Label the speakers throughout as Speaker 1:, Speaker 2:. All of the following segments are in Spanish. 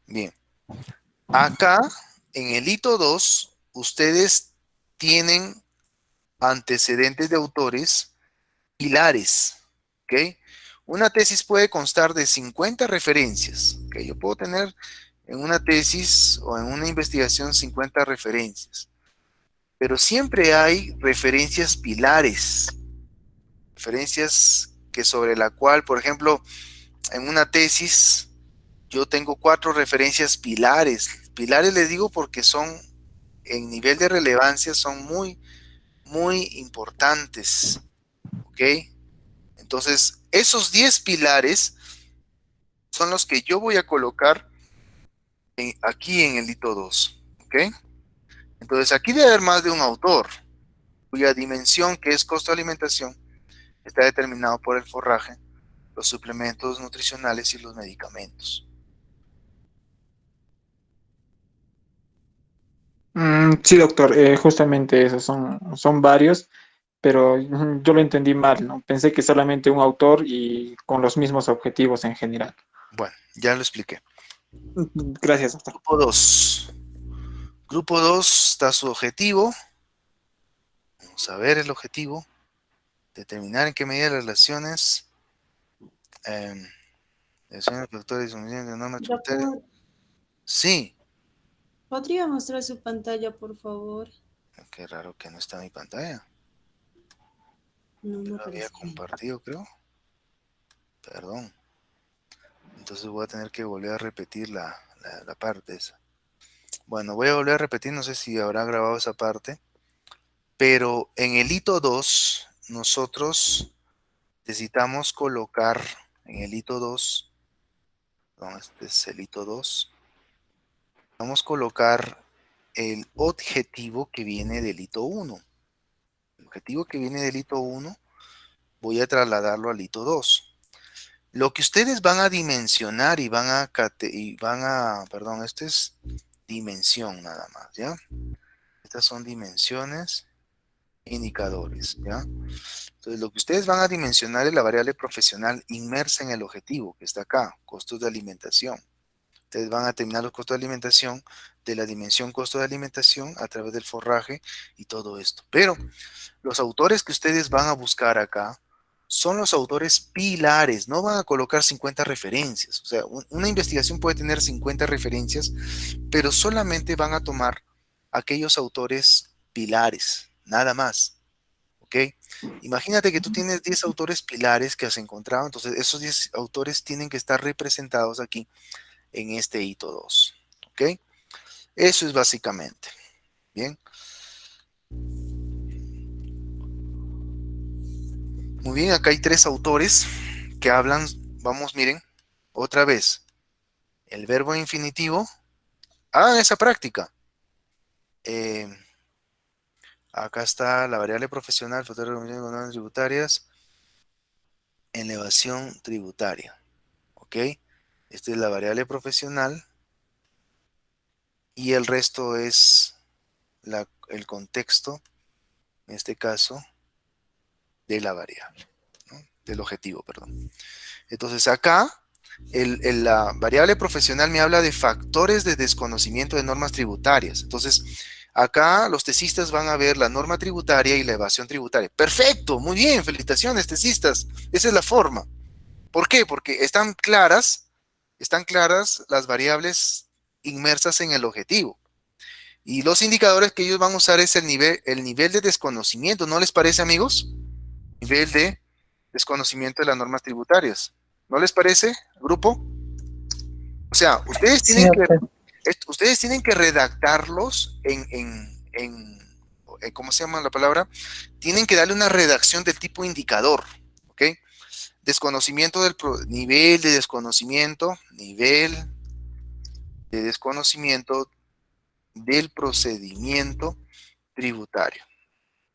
Speaker 1: Bien, acá en el hito 2, ustedes tienen antecedentes de autores pilares, ¿ok? Una tesis puede constar de 50 referencias, ¿ok? Yo puedo tener en una tesis o en una investigación 50 referencias, pero siempre hay referencias pilares, referencias que sobre la cual, por ejemplo, en una tesis yo tengo 4 referencias pilares. Pilares les digo porque son, en nivel de relevancia, son muy, muy importantes, ¿ok? Entonces, esos 10 pilares son los que yo voy a colocar aquí en el hito 2, ¿ok? Entonces, aquí debe haber más de un autor, cuya dimensión, que es costo de alimentación, está determinado por el forraje, los suplementos nutricionales y los medicamentos.
Speaker 2: Sí, doctor, justamente esos son varios, pero yo lo entendí mal, ¿no? Pensé que solamente un autor y con los mismos objetivos en general.
Speaker 1: Bueno, ya lo expliqué.
Speaker 2: Gracias, doctor.
Speaker 1: Grupo 2. Grupo 2 está su objetivo. Vamos a ver el objetivo. Determinar en qué medida las relaciones, eh, relaciones de factores de norma tributaria.
Speaker 3: Doctor,
Speaker 1: Sí,
Speaker 3: ¿podría mostrar su pantalla, por favor?
Speaker 1: qué raro que no está en mi pantalla.
Speaker 3: No
Speaker 1: Yo
Speaker 3: me
Speaker 1: lo había
Speaker 3: aparece.
Speaker 1: compartido, creo. Perdón. Entonces voy a tener que volver a repetir la parte esa. Bueno, voy a volver a repetir, no sé si habrá grabado esa parte, pero en el hito 2 nosotros necesitamos colocar en el hito 2, perdón, este es el hito 2, vamos a colocar el objetivo que viene del hito 1. El objetivo que viene del hito 1 voy a trasladarlo al hito 2. Lo que ustedes van a dimensionar perdón, este es dimensión nada más, ¿ya? Estas son dimensiones, indicadores, ¿ya? Entonces, lo que ustedes van a dimensionar es la variable profesional inmersa en el objetivo, que está acá, costos de alimentación. Ustedes van a determinar los costos de alimentación de la dimensión costo de alimentación a través del forraje y todo esto. Pero los autores que ustedes van a buscar acá son los autores pilares, no van a colocar 50 referencias. O sea, una investigación puede tener 50 referencias, pero solamente van a tomar aquellos autores pilares, nada más. ¿Ok? Imagínate que tú tienes 10 autores pilares que has encontrado, entonces esos 10 autores tienen que estar representados aquí en este hito 2. ¿Ok? Eso es básicamente. Bien. Muy bien, acá hay 3 autores que hablan, vamos, miren, otra vez, el verbo infinitivo. Hagan esa práctica. Eh, Acá está la variable profesional, factores tributarias, elevación tributaria. ¿Ok? Esta es la variable profesional y el resto es el contexto, en este caso, de la variable, ¿no? Del objetivo, perdón. Entonces acá, la variable profesional me habla de factores de desconocimiento de normas tributarias. Entonces, acá los tesistas van a ver la norma tributaria y la evasión tributaria. Perfecto, muy bien, felicitaciones, tesistas. Esa es la forma. ¿Por qué? Porque están claras las variables inmersas en el objetivo. Y los indicadores que ellos van a usar es el nivel de desconocimiento. ¿No les parece, amigos? Nivel de desconocimiento de las normas tributarias. ¿No les parece, grupo? O sea,
Speaker 2: Sí, doctor.
Speaker 1: ustedes tienen que redactarlos ¿cómo se llama la palabra? Tienen que darle una redacción del tipo indicador, ¿ok? Desconocimiento nivel de desconocimiento del procedimiento tributario,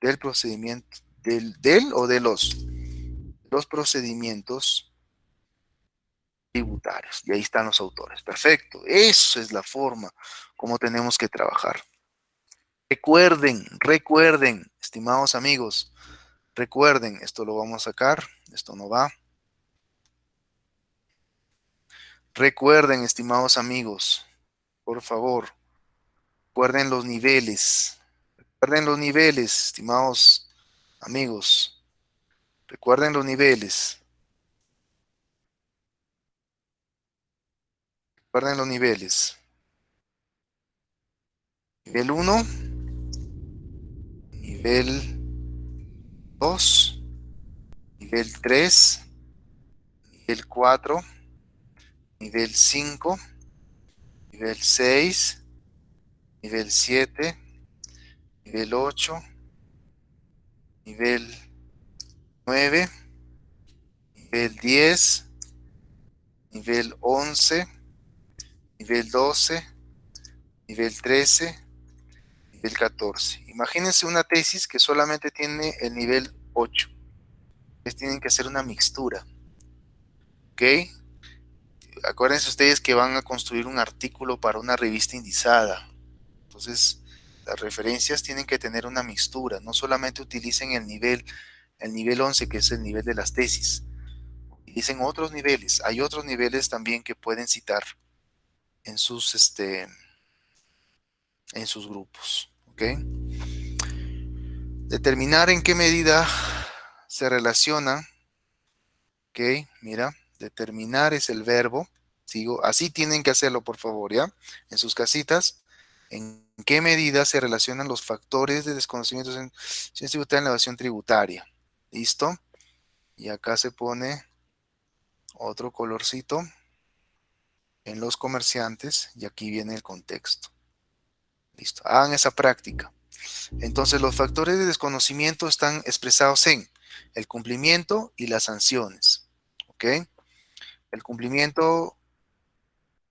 Speaker 1: del procedimiento, del o de los procedimientos tributarios. Y ahí están los autores. Perfecto. Esa es la forma como tenemos que trabajar. Recuerden, estimados amigos, recuerden, esto lo vamos a sacar, esto no va. Recuerden, estimados amigos, por favor, recuerden los niveles. Recuerden los niveles, estimados amigos. Recuerden los niveles. Recuerden los niveles. Nivel 1, nivel 2, nivel 3, nivel 4, nivel 5, nivel 6, nivel 7, nivel 8, nivel 9, nivel 10, nivel 11, nivel 12, nivel 13, nivel 14. Imagínense una tesis que solamente tiene el nivel 8. Ustedes tienen que hacer una mixtura, ¿ok? Acuérdense ustedes que van a construir un artículo para una revista indizada. Entonces, las referencias tienen que tener una mixtura. No solamente utilicen el nivel 11, que es el nivel de las tesis. Utilicen otros niveles. Hay otros niveles también que pueden citar en sus grupos, ¿ok? Determinar en qué medida se relaciona, ¿ok? Mira, determinar es el verbo. Sigo, así tienen que hacerlo, por favor, ¿ya? En sus casitas. ¿En qué medida se relacionan los factores de desconocimiento en ciencia tributaria en la evasión tributaria? ¿Listo? Y acá se pone otro colorcito en los comerciantes y aquí viene el contexto. Listo, hagan esa práctica. Entonces los factores de desconocimiento están expresados en el cumplimiento y las sanciones. ¿Ok? El cumplimiento,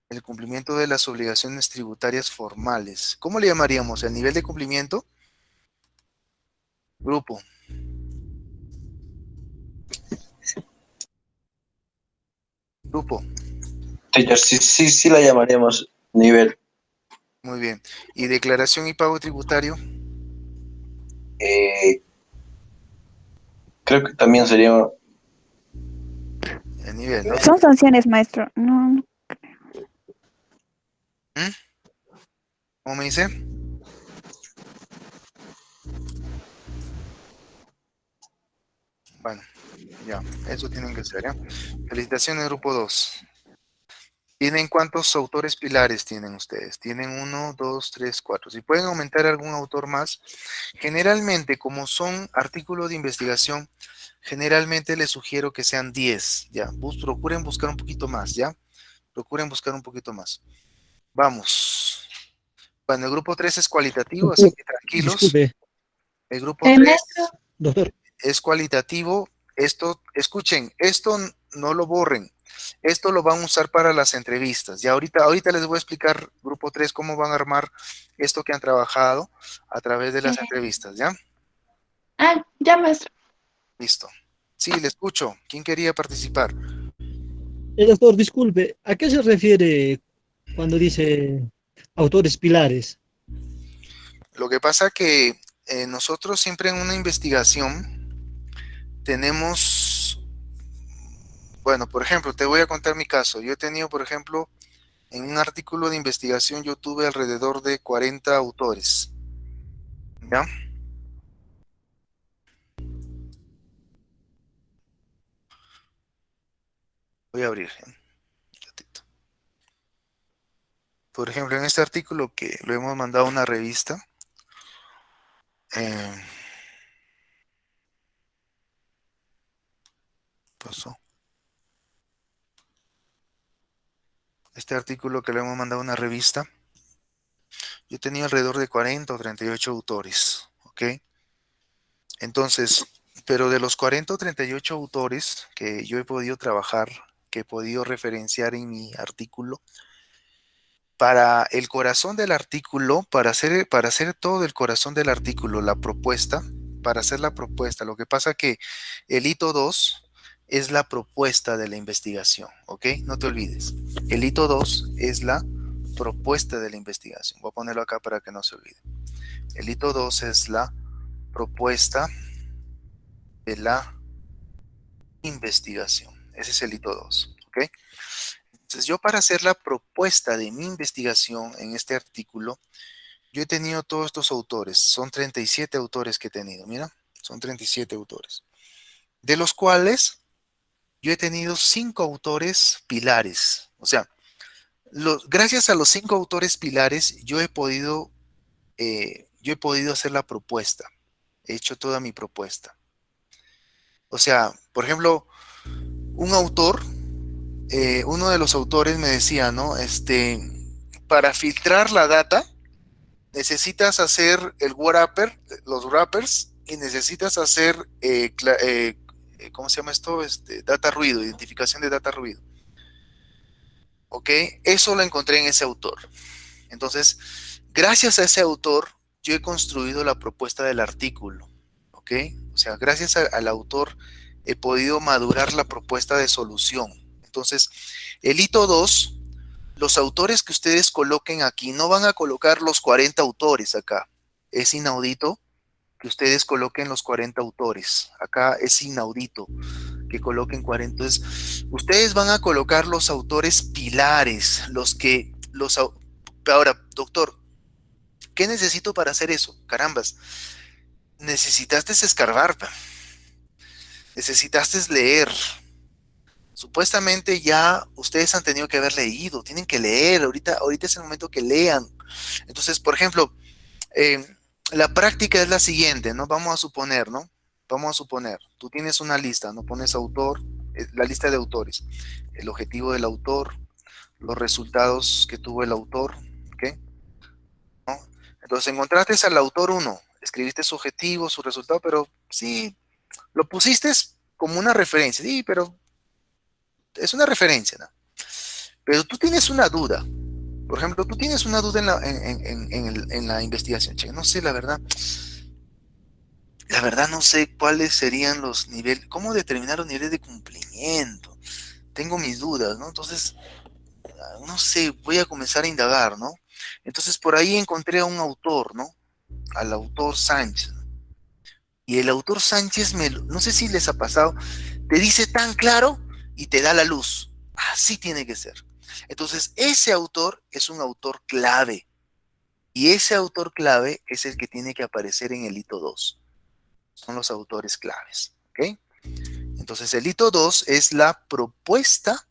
Speaker 1: el cumplimiento de las obligaciones tributarias formales. ¿Cómo le llamaríamos? ¿El nivel de cumplimiento? Grupo. Grupo.
Speaker 4: Teacher, sí la llamaríamos nivel.
Speaker 1: Muy bien. ¿Y declaración y pago tributario?
Speaker 4: Creo que también sería.
Speaker 1: El nivel, ¿no?
Speaker 5: Son sanciones, maestro. No.
Speaker 1: ¿Mm? ¿Cómo me dice? Bueno, ya, eso tienen que ser, ¿ya? Felicitaciones, grupo 2. ¿Tienen cuántos autores pilares tienen ustedes? Tienen 1, 2, 3, 4. Si pueden aumentar algún autor más, generalmente como son artículos de investigación, generalmente les sugiero que sean 10, ¿ya? Procuren buscar un poquito más, ¿ya? Procuren buscar un poquito más. Vamos. Bueno, el grupo 3 es cualitativo, así que tranquilos.
Speaker 6: Disculpe,
Speaker 1: El grupo 3
Speaker 5: Maestro.
Speaker 6: doctor.
Speaker 1: es cualitativo. Esto, escuchen, esto no lo borren. Esto lo van a usar para las entrevistas. Ya ahorita les voy a explicar, grupo 3, cómo van a armar esto que han trabajado a través de las entrevistas, ¿ya?
Speaker 5: Ya, maestro.
Speaker 1: Listo. Sí, le escucho. ¿Quién quería participar?
Speaker 6: Doctor, disculpe, ¿a qué se refiere cuando dice autores pilares?
Speaker 1: Lo que pasa que nosotros siempre en una investigación tenemos, bueno, por ejemplo, te voy a contar mi caso. Yo he tenido, por ejemplo, en un artículo de investigación yo tuve alrededor de 40 autores, ¿ya? Voy a abrir, ¿eh? Un ratito. Por ejemplo, en este artículo que lo hemos mandado a una revista, eh, pasó. Este artículo que le hemos mandado a una revista, yo tenía alrededor de 40 o 38 autores, ¿ok? Entonces, pero de los 40 o 38 autores que yo he podido trabajar, que he podido referenciar en mi artículo, para el corazón del artículo, para hacer todo el corazón del artículo, la propuesta, para hacer la propuesta, lo que pasa que el hito 2 es la propuesta de la investigación, ¿ok? No te olvides. El hito 2 es la propuesta de la investigación. Voy a ponerlo acá para que no se olvide. El hito 2 es la propuesta de la investigación. Ese es el hito 2, ¿ok? Entonces, yo para hacer la propuesta de mi investigación en este artículo, yo he tenido todos estos autores. Son 37 autores que he tenido, mira. Son 37 autores. De los cuales yo he tenido 5 autores pilares. O sea, gracias a los 5 autores pilares, yo he podido hacer la propuesta. He hecho toda mi propuesta. O sea, por ejemplo, un autor, uno de los autores me decía, ¿no? Para filtrar la data, necesitas hacer el wrapper, los wrappers, y necesitas hacer, ¿cómo se llama esto? Data ruido, identificación de data ruido. ¿Ok? Eso lo encontré en ese autor. Entonces, gracias a ese autor, yo he construido la propuesta del artículo. ¿Ok? O sea, gracias al autor he podido madurar la propuesta de solución. Entonces, el hito 2, los autores que ustedes coloquen aquí, no van a colocar los 40 autores acá. Es inaudito que ustedes coloquen los 40 autores. Acá es inaudito que coloquen 40. Entonces, ustedes van a colocar los autores pilares, Ahora, doctor, ¿qué necesito para hacer eso? Carambas, necesitaste escarbar, necesitaste leer. Supuestamente ya ustedes han tenido que haber leído, tienen que leer, ahorita es el momento que lean. Entonces, por ejemplo, eh, la práctica es la siguiente, ¿no? Vamos a suponer, ¿no? Vamos a suponer, tú tienes una lista, ¿no? Pones autor, la lista de autores, el objetivo del autor, los resultados que tuvo el autor, ¿ok? ¿No? Entonces encontraste al autor 1, escribiste su objetivo, su resultado, pero sí, lo pusiste como una referencia, sí, pero es una referencia, ¿no? Pero tú tienes una duda. Por ejemplo, tú tienes una duda en la investigación. Che, no sé, la verdad no sé cuáles serían los niveles, cómo determinar los niveles de cumplimiento. Tengo mis dudas, ¿no? Entonces, no sé, voy a comenzar a indagar, ¿no? Entonces, por ahí encontré a un autor, ¿no? Al autor Sánchez. Y el autor Sánchez, no sé si les ha pasado, te dice tan claro y te da la luz. Así tiene que ser. Entonces, ese autor es un autor clave. Y ese autor clave es el que tiene que aparecer en el hito 2. Son los autores claves. ¿Ok? Entonces, el hito 2 es la propuesta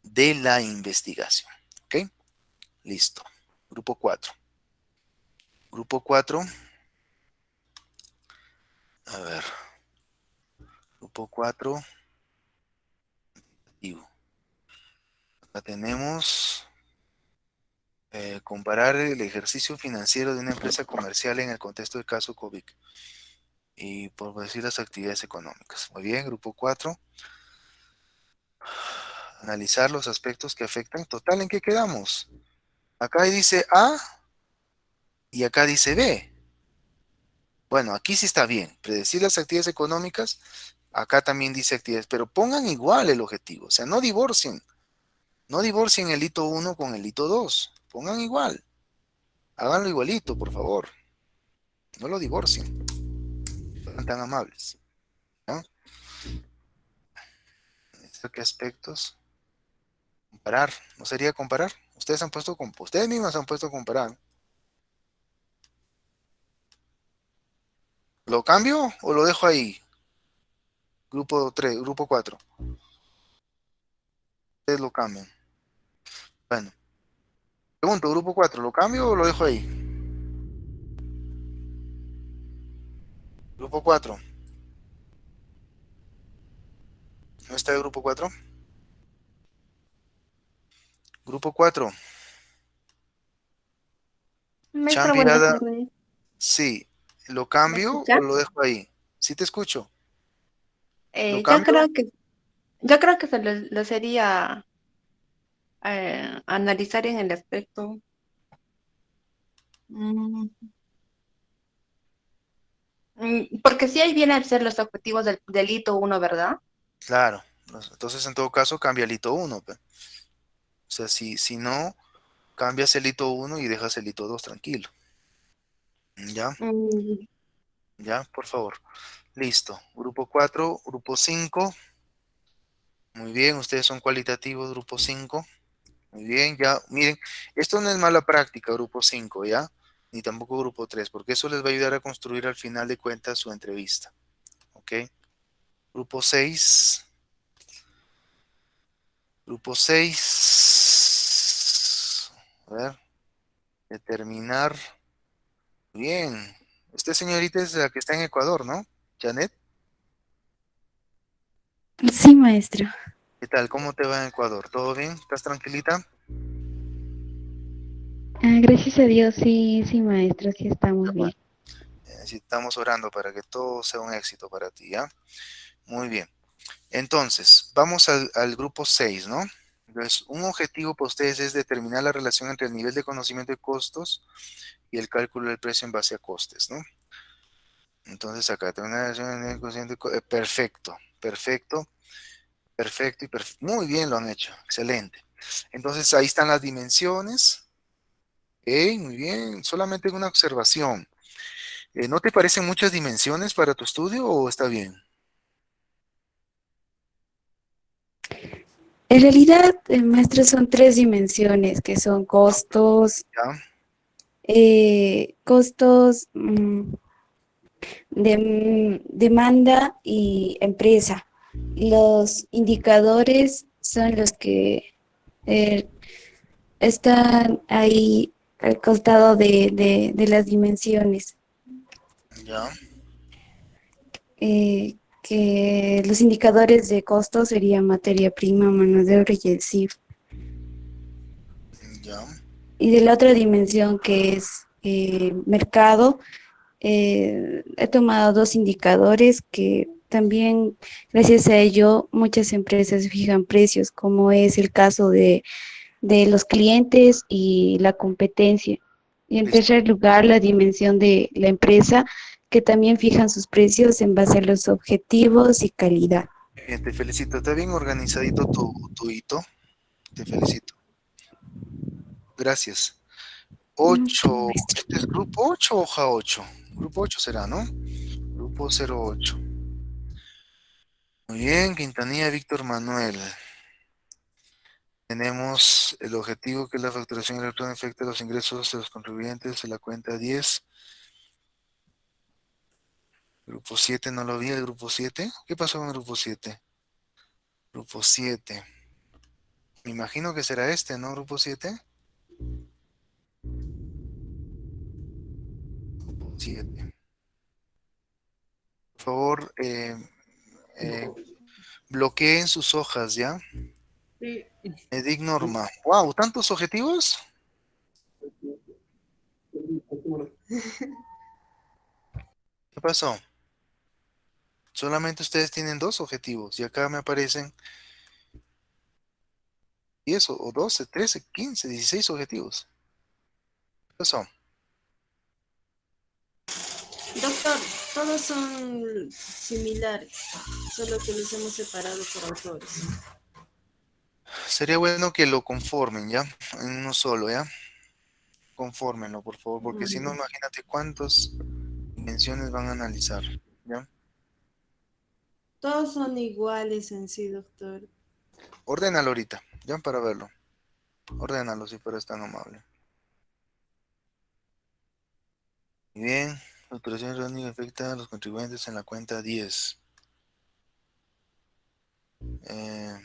Speaker 1: de la investigación. ¿Ok? Listo. Grupo 4. Grupo 4. A ver. Grupo 4. Acá tenemos comparar el ejercicio financiero de una empresa comercial en el contexto del caso COVID y por decir las actividades económicas. Muy bien, grupo 4. Analizar los aspectos que afectan. Total, ¿en qué quedamos? Acá dice A y acá dice B. Bueno, aquí sí está bien. Predecir las actividades económicas. Acá también dice actividades, pero pongan igual el objetivo. O sea, no divorcien. No divorcien el hito 1 con el hito 2. Pongan igual. Háganlo igualito, por favor. No lo divorcien. Sean tan amables. ¿No? ¿Qué aspectos? Comparar. ¿No sería comparar? Ustedes mismos han puesto a comparar. ¿Lo cambio o lo dejo ahí? Grupo 3, grupo 4. Ustedes lo cambian. Bueno. Pregunto, grupo 4, ¿lo cambio o lo dejo ahí? Grupo 4. ¿No está el grupo 4? Grupo 4.
Speaker 5: Maestro,
Speaker 1: Champi
Speaker 5: buenas
Speaker 1: Ada,
Speaker 5: tardes.
Speaker 1: sí. ¿Lo
Speaker 5: ¿Me
Speaker 1: cambio o
Speaker 5: escucha?
Speaker 1: lo dejo ahí? Sí te escucho. ¿Lo
Speaker 5: Eh, yo
Speaker 1: cambio?
Speaker 5: creo que, yo creo que lo sería analizar en el aspecto, mm, porque sí ahí vienen a ser los objetivos del hito 1, ¿verdad?
Speaker 1: Claro. Entonces, en todo caso, cambia el hito 1. O sea, si no, cambias el hito 1 y dejas el hito 2 tranquilo. ¿Ya?
Speaker 5: Mm,
Speaker 1: ¿Ya? Por favor. Listo. Grupo 4, grupo 5. Muy bien, ustedes son cualitativos, grupo 5. Muy bien, ya, miren, esto no es mala práctica, grupo 5, ¿ya? Ni tampoco grupo 3, porque eso les va a ayudar a construir al final de cuentas su entrevista, ¿ok? Grupo 6, grupo 6, a ver, determinar, bien, esta señorita es la que está en Ecuador, ¿no? Janet,
Speaker 7: Sí, maestro.
Speaker 1: ¿qué tal? ¿Cómo te va en Ecuador? ¿Todo bien? ¿Estás tranquilita?
Speaker 7: Gracias a Dios, sí, sí, maestro, sí
Speaker 1: Ya,
Speaker 7: estamos bien.
Speaker 1: bueno, estamos orando para que todo sea un éxito para ti, ¿ya? Muy bien. Entonces, vamos al grupo 6, ¿no? Entonces, un objetivo para ustedes es determinar la relación entre el nivel de conocimiento de costos y el cálculo del precio en base a costes, ¿no? Entonces, acá tengo una relación entre el conocimiento perfecto, perfecto, perfecto y perfecto. Muy bien lo han hecho, excelente. Entonces, ahí están las dimensiones. Ok, muy bien, solamente una observación. ¿No te parecen muchas dimensiones para tu estudio o está bien?
Speaker 7: En realidad, maestro, son tres dimensiones, que son costos,
Speaker 1: ¿Ya?
Speaker 7: costos, demanda y empresa. Los indicadores son los que eh, están ahí al costado de las dimensiones.
Speaker 1: ¿Ya?
Speaker 7: Que los indicadores de costo serían materia prima, mano de obra y el CIF.
Speaker 1: ¿Ya?
Speaker 7: Y de la otra dimensión que es mercado, he tomado dos indicadores que también, gracias a ello, muchas empresas fijan precios, como es el caso de los clientes y la competencia. Y en
Speaker 1: Listo.
Speaker 7: tercer lugar, la dimensión de la empresa, que también fijan sus precios en base a los objetivos y calidad.
Speaker 1: Bien, te felicito. Está bien organizadito tu hito. Te felicito. Gracias.
Speaker 7: Sí,
Speaker 1: 8.
Speaker 7: maestro.
Speaker 1: ¿Este es grupo 8 o hoja 8? Grupo 8 será, ¿no? Grupo 08. Muy bien, Quintanilla Víctor Manuel. Tenemos el objetivo que es la facturación electrónica afecta los ingresos de los contribuyentes de la cuenta 10. Grupo 7 no lo vi, el grupo 7. ¿Qué pasó con el grupo 7? Grupo 7. Me imagino que será este, ¿no? Grupo 7. 7. Por favor, eh, bloqueen sus hojas, ¿ya?
Speaker 3: Sí.
Speaker 1: Edic Norma. ¡Wow! ¿Tantos objetivos? ¿Qué pasó? Solamente ustedes tienen dos objetivos y acá me aparecen 10 o 12, 13, 15, 16 objetivos. ¿Qué pasó?
Speaker 3: Doctor, todos son similares, solo que los hemos separado por autores.
Speaker 1: Sería bueno que lo conformen, ¿ya? En uno solo, ¿ya? Confórmenlo, por favor, porque si no, imagínate cuántas dimensiones van a analizar, ¿ya?
Speaker 3: Todos son iguales en sí, doctor.
Speaker 1: Ordénalo ahorita, ¿ya? Para verlo. Ordénalo si fueras tan amable. Muy bien. La operación errónea afecta a los contribuyentes en la cuenta 10. Eh,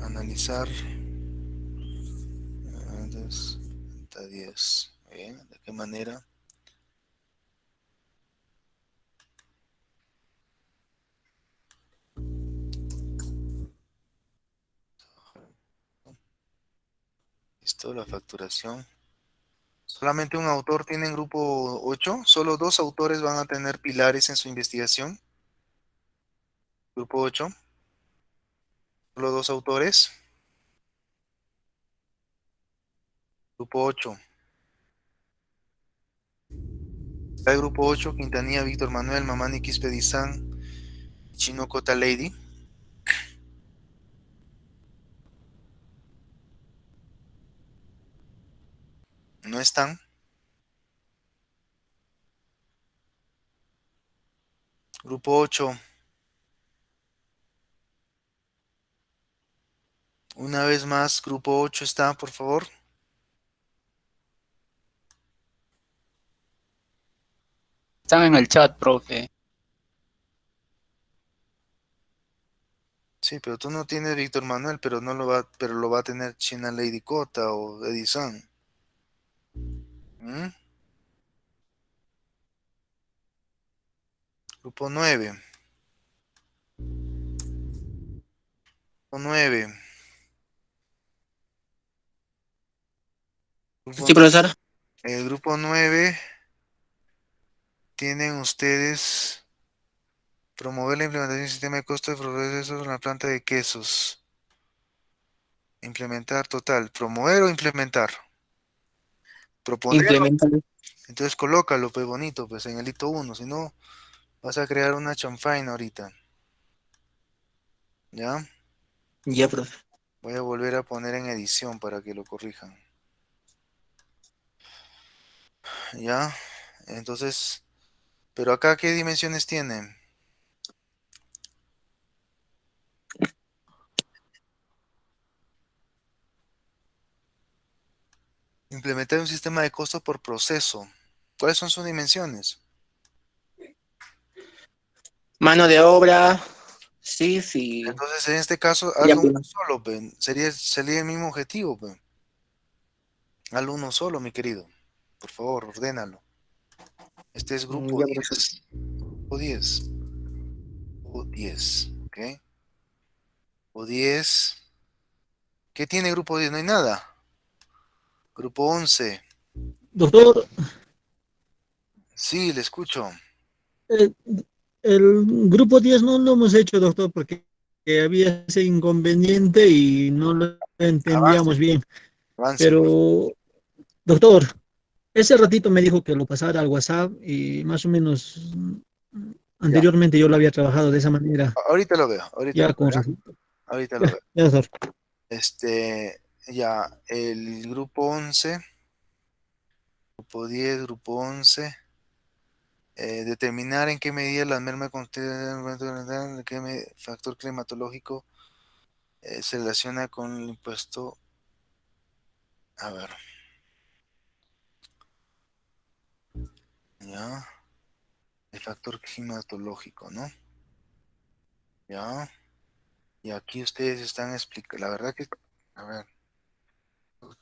Speaker 1: analizar. Cuenta 10. Muy bien. ¿De qué manera? Listo, la facturación. Solamente un autor tiene en grupo 8. Solo dos autores van a tener pilares en su investigación. Grupo 8. Solo dos autores. Grupo 8. El grupo 8, Quintanilla, Víctor Manuel, Mamani Quispe Chino Cota Lady. No están. Grupo 8. Una vez más, grupo 8 está, por favor.
Speaker 8: Están en el chat, profe.
Speaker 1: Sí, pero tú no tienes Víctor Manuel, pero lo va a tener China Lady Cota o Edison. ¿Mm? Grupo 9. Grupo 9.
Speaker 9: Sí, profesor.
Speaker 1: El grupo 9 tienen ustedes promover la implementación de un sistema de costo de procesos en la planta de quesos. Implementar total. ¿Promover o implementar? Proponerlo.
Speaker 9: Implementar.
Speaker 1: Entonces colócalo, pues bonito, pues en el hito 1. Si no, vas a crear una chanfaina ahorita. ¿Ya?
Speaker 9: Ya, profe.
Speaker 1: Voy a volver a poner en edición para que lo corrijan. ¿Ya? Entonces, pero acá, ¿qué dimensiones tienen? Implementar un sistema de costo por proceso. ¿Cuáles son sus dimensiones?
Speaker 9: Mano de obra. Sí, sí.
Speaker 1: Entonces, en este caso,
Speaker 9: Ya,
Speaker 1: hazlo uno
Speaker 9: profe.
Speaker 1: solo, pe. Sería el mismo objetivo, pe. Hazlo uno solo, mi querido. Por favor, ordénalo. Este es grupo
Speaker 9: Ya, profe.
Speaker 1: 10. Grupo 10. Grupo 10. ¿Ok? Grupo 10. ¿Qué tiene grupo 10? No hay nada. Grupo 11.
Speaker 6: Doctor,
Speaker 1: Sí, le escucho.
Speaker 6: el, el grupo 10 no lo hemos hecho, doctor, porque había ese inconveniente y no lo
Speaker 1: Avance,
Speaker 6: entendíamos bien.
Speaker 1: avance, por favor.
Speaker 6: Pero, doctor, ese ratito me dijo que lo pasara al WhatsApp y más o menos
Speaker 1: Ya.
Speaker 6: anteriormente yo lo había trabajado de esa manera,
Speaker 1: Ahorita lo veo. Ahorita lo
Speaker 6: ya
Speaker 1: veo.
Speaker 6: con
Speaker 1: ¿Ya?
Speaker 6: resultados.
Speaker 1: Ahorita lo
Speaker 6: Ya,
Speaker 1: veo.
Speaker 6: ya, doctor.
Speaker 1: Ya, el grupo 11, grupo 10, grupo 11, determinar en qué medida la merma de qué factor climatológico se relaciona con el impuesto. A ver, ya, el factor climatológico, ¿no? Ya, y aquí ustedes están explicando, la verdad que, a ver,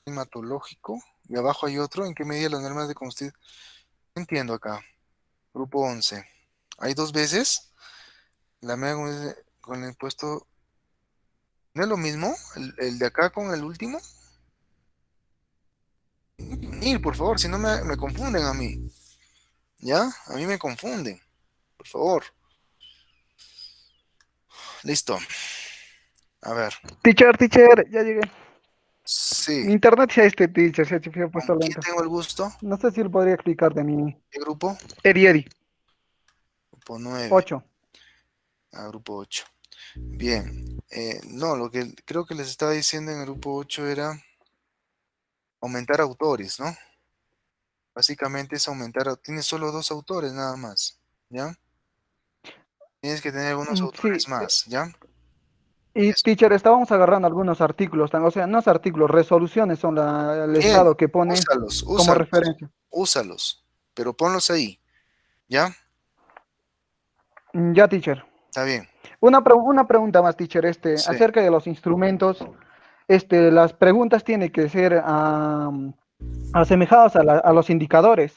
Speaker 1: climatológico, y abajo hay otro, en qué medida las normas de combustible. No entiendo acá, grupo 11. Hay dos veces, la merma con el impuesto. ¿No es lo mismo? ¿El de acá con el último? Ir, por favor, si no me confunden a mí. ¿Ya? A mí me confunden. Por favor. Listo. A ver.
Speaker 10: Teacher, ya llegué.
Speaker 1: Sí.
Speaker 10: Mi internet se teacher, se ha
Speaker 1: ¿Con
Speaker 10: puesto
Speaker 1: quién
Speaker 10: lento.
Speaker 1: tengo el gusto?
Speaker 10: No sé si lo podría explicar de mi
Speaker 1: ¿Qué grupo?
Speaker 10: Eri.
Speaker 1: Grupo 9.
Speaker 10: 8.
Speaker 1: Grupo 8. Bien. No, lo que creo que les estaba diciendo en el grupo 8 era aumentar autores, ¿no? Básicamente es aumentar. Tienes solo dos autores nada más. ¿Ya? Tienes que tener algunos
Speaker 10: Sí.
Speaker 1: autores más. ¿Ya?
Speaker 10: Y
Speaker 1: Eso.
Speaker 10: teacher, estábamos agarrando algunos artículos, o sea, no es artículos, resoluciones son el
Speaker 1: Bien.
Speaker 10: estado que pone
Speaker 1: Úsalos,
Speaker 10: como
Speaker 1: úsalos.
Speaker 10: referencia.
Speaker 1: Úsalos. Pero ponlos ahí. ¿Ya?
Speaker 10: Ya, teacher.
Speaker 1: Está bien.
Speaker 10: Una pregunta más, teacher,
Speaker 1: Sí.
Speaker 10: acerca de los instrumentos, las preguntas tienen que ser asemejadas a los indicadores.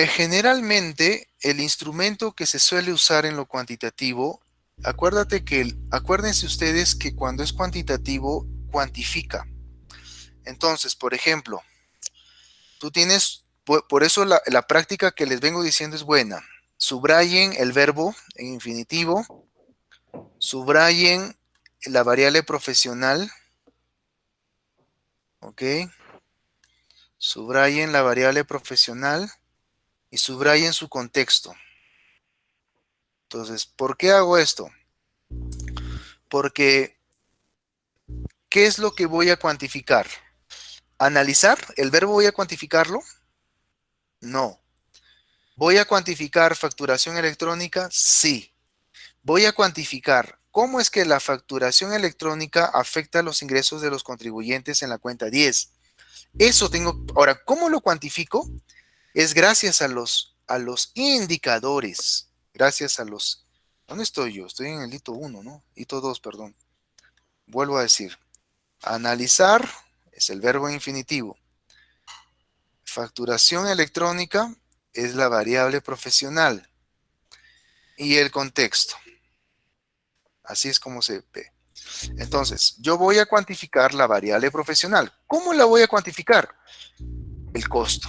Speaker 1: Generalmente, el instrumento que se suele usar en lo cuantitativo, acuérdense ustedes que cuando es cuantitativo, cuantifica. Entonces, por ejemplo, tú tienes, por eso la práctica que les vengo diciendo es buena. Subrayen el verbo en infinitivo, subrayen la variable profesional, ¿ok? Subrayen la variable profesional y subrayen su contexto. Entonces, ¿por qué hago esto? Porque, ¿qué es lo que voy a cuantificar? ¿Analizar? ¿El verbo voy a cuantificarlo? No. ¿Voy a cuantificar facturación electrónica? Sí. ¿Voy a cuantificar ¿cómo es que la facturación electrónica afecta los ingresos de los contribuyentes en la cuenta 10? Eso tengo. Ahora, ¿cómo lo cuantifico? Es gracias a los indicadores. Gracias a los... ¿Dónde estoy yo? Estoy en el hito 1, ¿no? Hito 2, perdón. Vuelvo a decir. Analizar es el verbo infinitivo. Facturación electrónica es la variable profesional. Y el contexto. Así es como se ve. Entonces, yo voy a cuantificar la variable profesional. ¿Cómo la voy a cuantificar? El costo.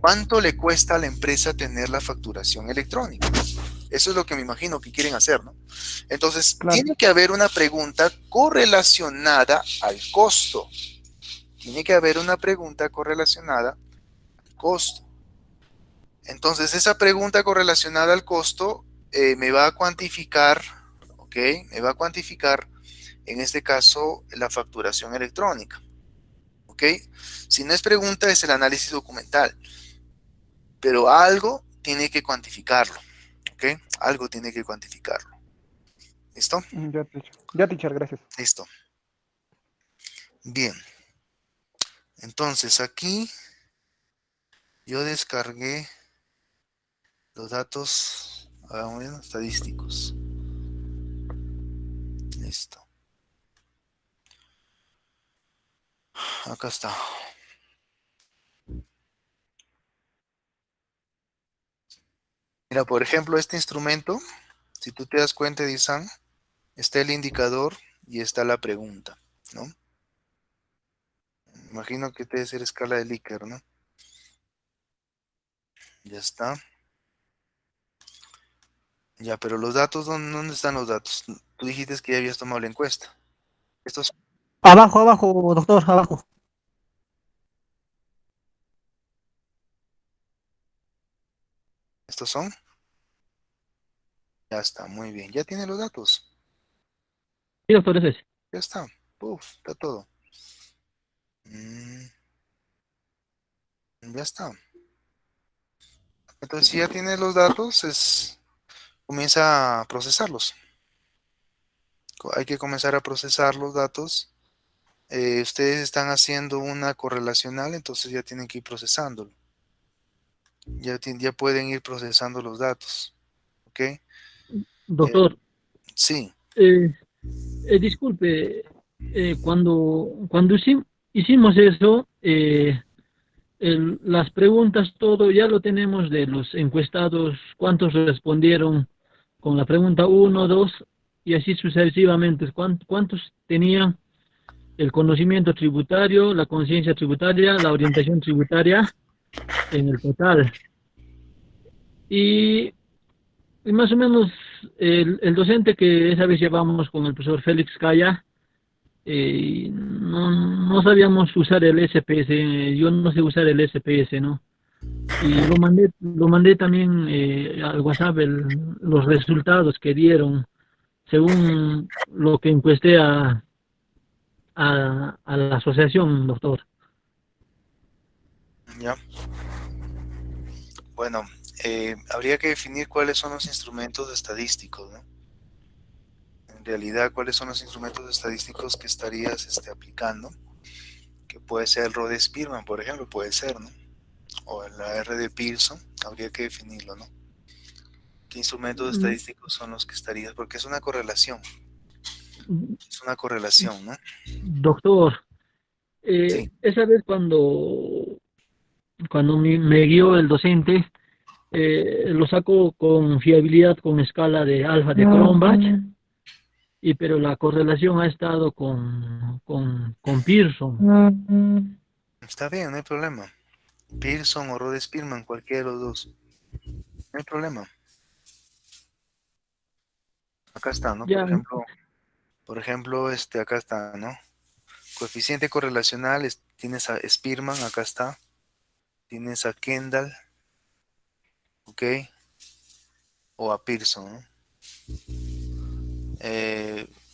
Speaker 1: ¿Cuánto le cuesta a la empresa tener la facturación electrónica? Eso es lo que me imagino que quieren hacer, ¿no? Entonces,
Speaker 10: Claro.
Speaker 1: tiene que haber una pregunta correlacionada al costo. Tiene que haber una pregunta correlacionada al costo. Entonces, esa pregunta correlacionada al costo me va a cuantificar, ¿ok? Me va a cuantificar, en este caso, la facturación electrónica, ¿ok? Si no es pregunta, es el análisis documental. Pero algo tiene que cuantificarlo, ¿ok? Algo tiene que cuantificarlo. ¿Listo?
Speaker 10: Ya, teacher. Ya, teacher, gracias.
Speaker 1: Listo. Bien. Entonces aquí yo descargué los datos, hagamos bien, estadísticos. Listo. Acá está. Mira, por ejemplo, este instrumento, si tú te das cuenta, Disan, está el indicador y está la pregunta, ¿no? Imagino que debe ser escala de Likert, ¿no? Ya está. Ya, pero los datos, ¿dónde están los datos? Tú dijiste que ya habías tomado la encuesta. Estos,
Speaker 6: Abajo, abajo, doctor, abajo.
Speaker 1: estos son. Ya está, muy bien. Ya tiene los datos.
Speaker 6: Sí, doctor, ese es.
Speaker 1: Ya está. Puf, está todo. Ya está. Entonces, si ya tiene los datos, comienza a procesarlos. Hay que comenzar a procesar los datos. Ustedes están haciendo una correlacional, entonces ya tienen que ir procesándolo. Ya pueden ir procesando los datos. ¿Ok?
Speaker 6: Doctor,
Speaker 1: Sí.
Speaker 6: disculpe, cuando hicimos eso, las preguntas, todo ya lo tenemos de los encuestados, cuántos respondieron con la pregunta uno, 2 y así sucesivamente, cuántos tenían el conocimiento tributario, la conciencia tributaria, la orientación tributaria en el total. Y más o menos el docente que esa vez llevamos con el profesor Félix Calla, no sabíamos usar el SPS, yo no sé usar el SPS, ¿no? Y lo mandé también al WhatsApp los resultados que dieron según lo que encuesté a la asociación, doctor.
Speaker 1: Ya. Bueno, habría que definir cuáles son los instrumentos estadísticos, ¿no? En realidad, cuáles son los instrumentos estadísticos que estarías aplicando, que puede ser el Rhodes-Spearman, por ejemplo, puede ser, ¿no? O la R de Pearson, habría que definirlo, ¿no? ¿Qué instrumentos estadísticos son los que estarías? Porque es una correlación. Es una correlación, ¿no?
Speaker 6: Doctor,
Speaker 1: Sí.
Speaker 6: esa vez cuando me guió el docente, lo sacó con fiabilidad con escala de alfa de Cronbach, pero la correlación ha estado con Pearson.
Speaker 1: Está bien, no hay problema. Pearson o Rhodes-Spearman, cualquiera de los dos. No hay problema. Acá está, ¿no?
Speaker 6: Ya,
Speaker 1: Por ejemplo, acá está, ¿no? Coeficiente correlacional, tienes a Spearman, acá está. Tienes a Kendall, ¿ok? O a Pearson, ¿no?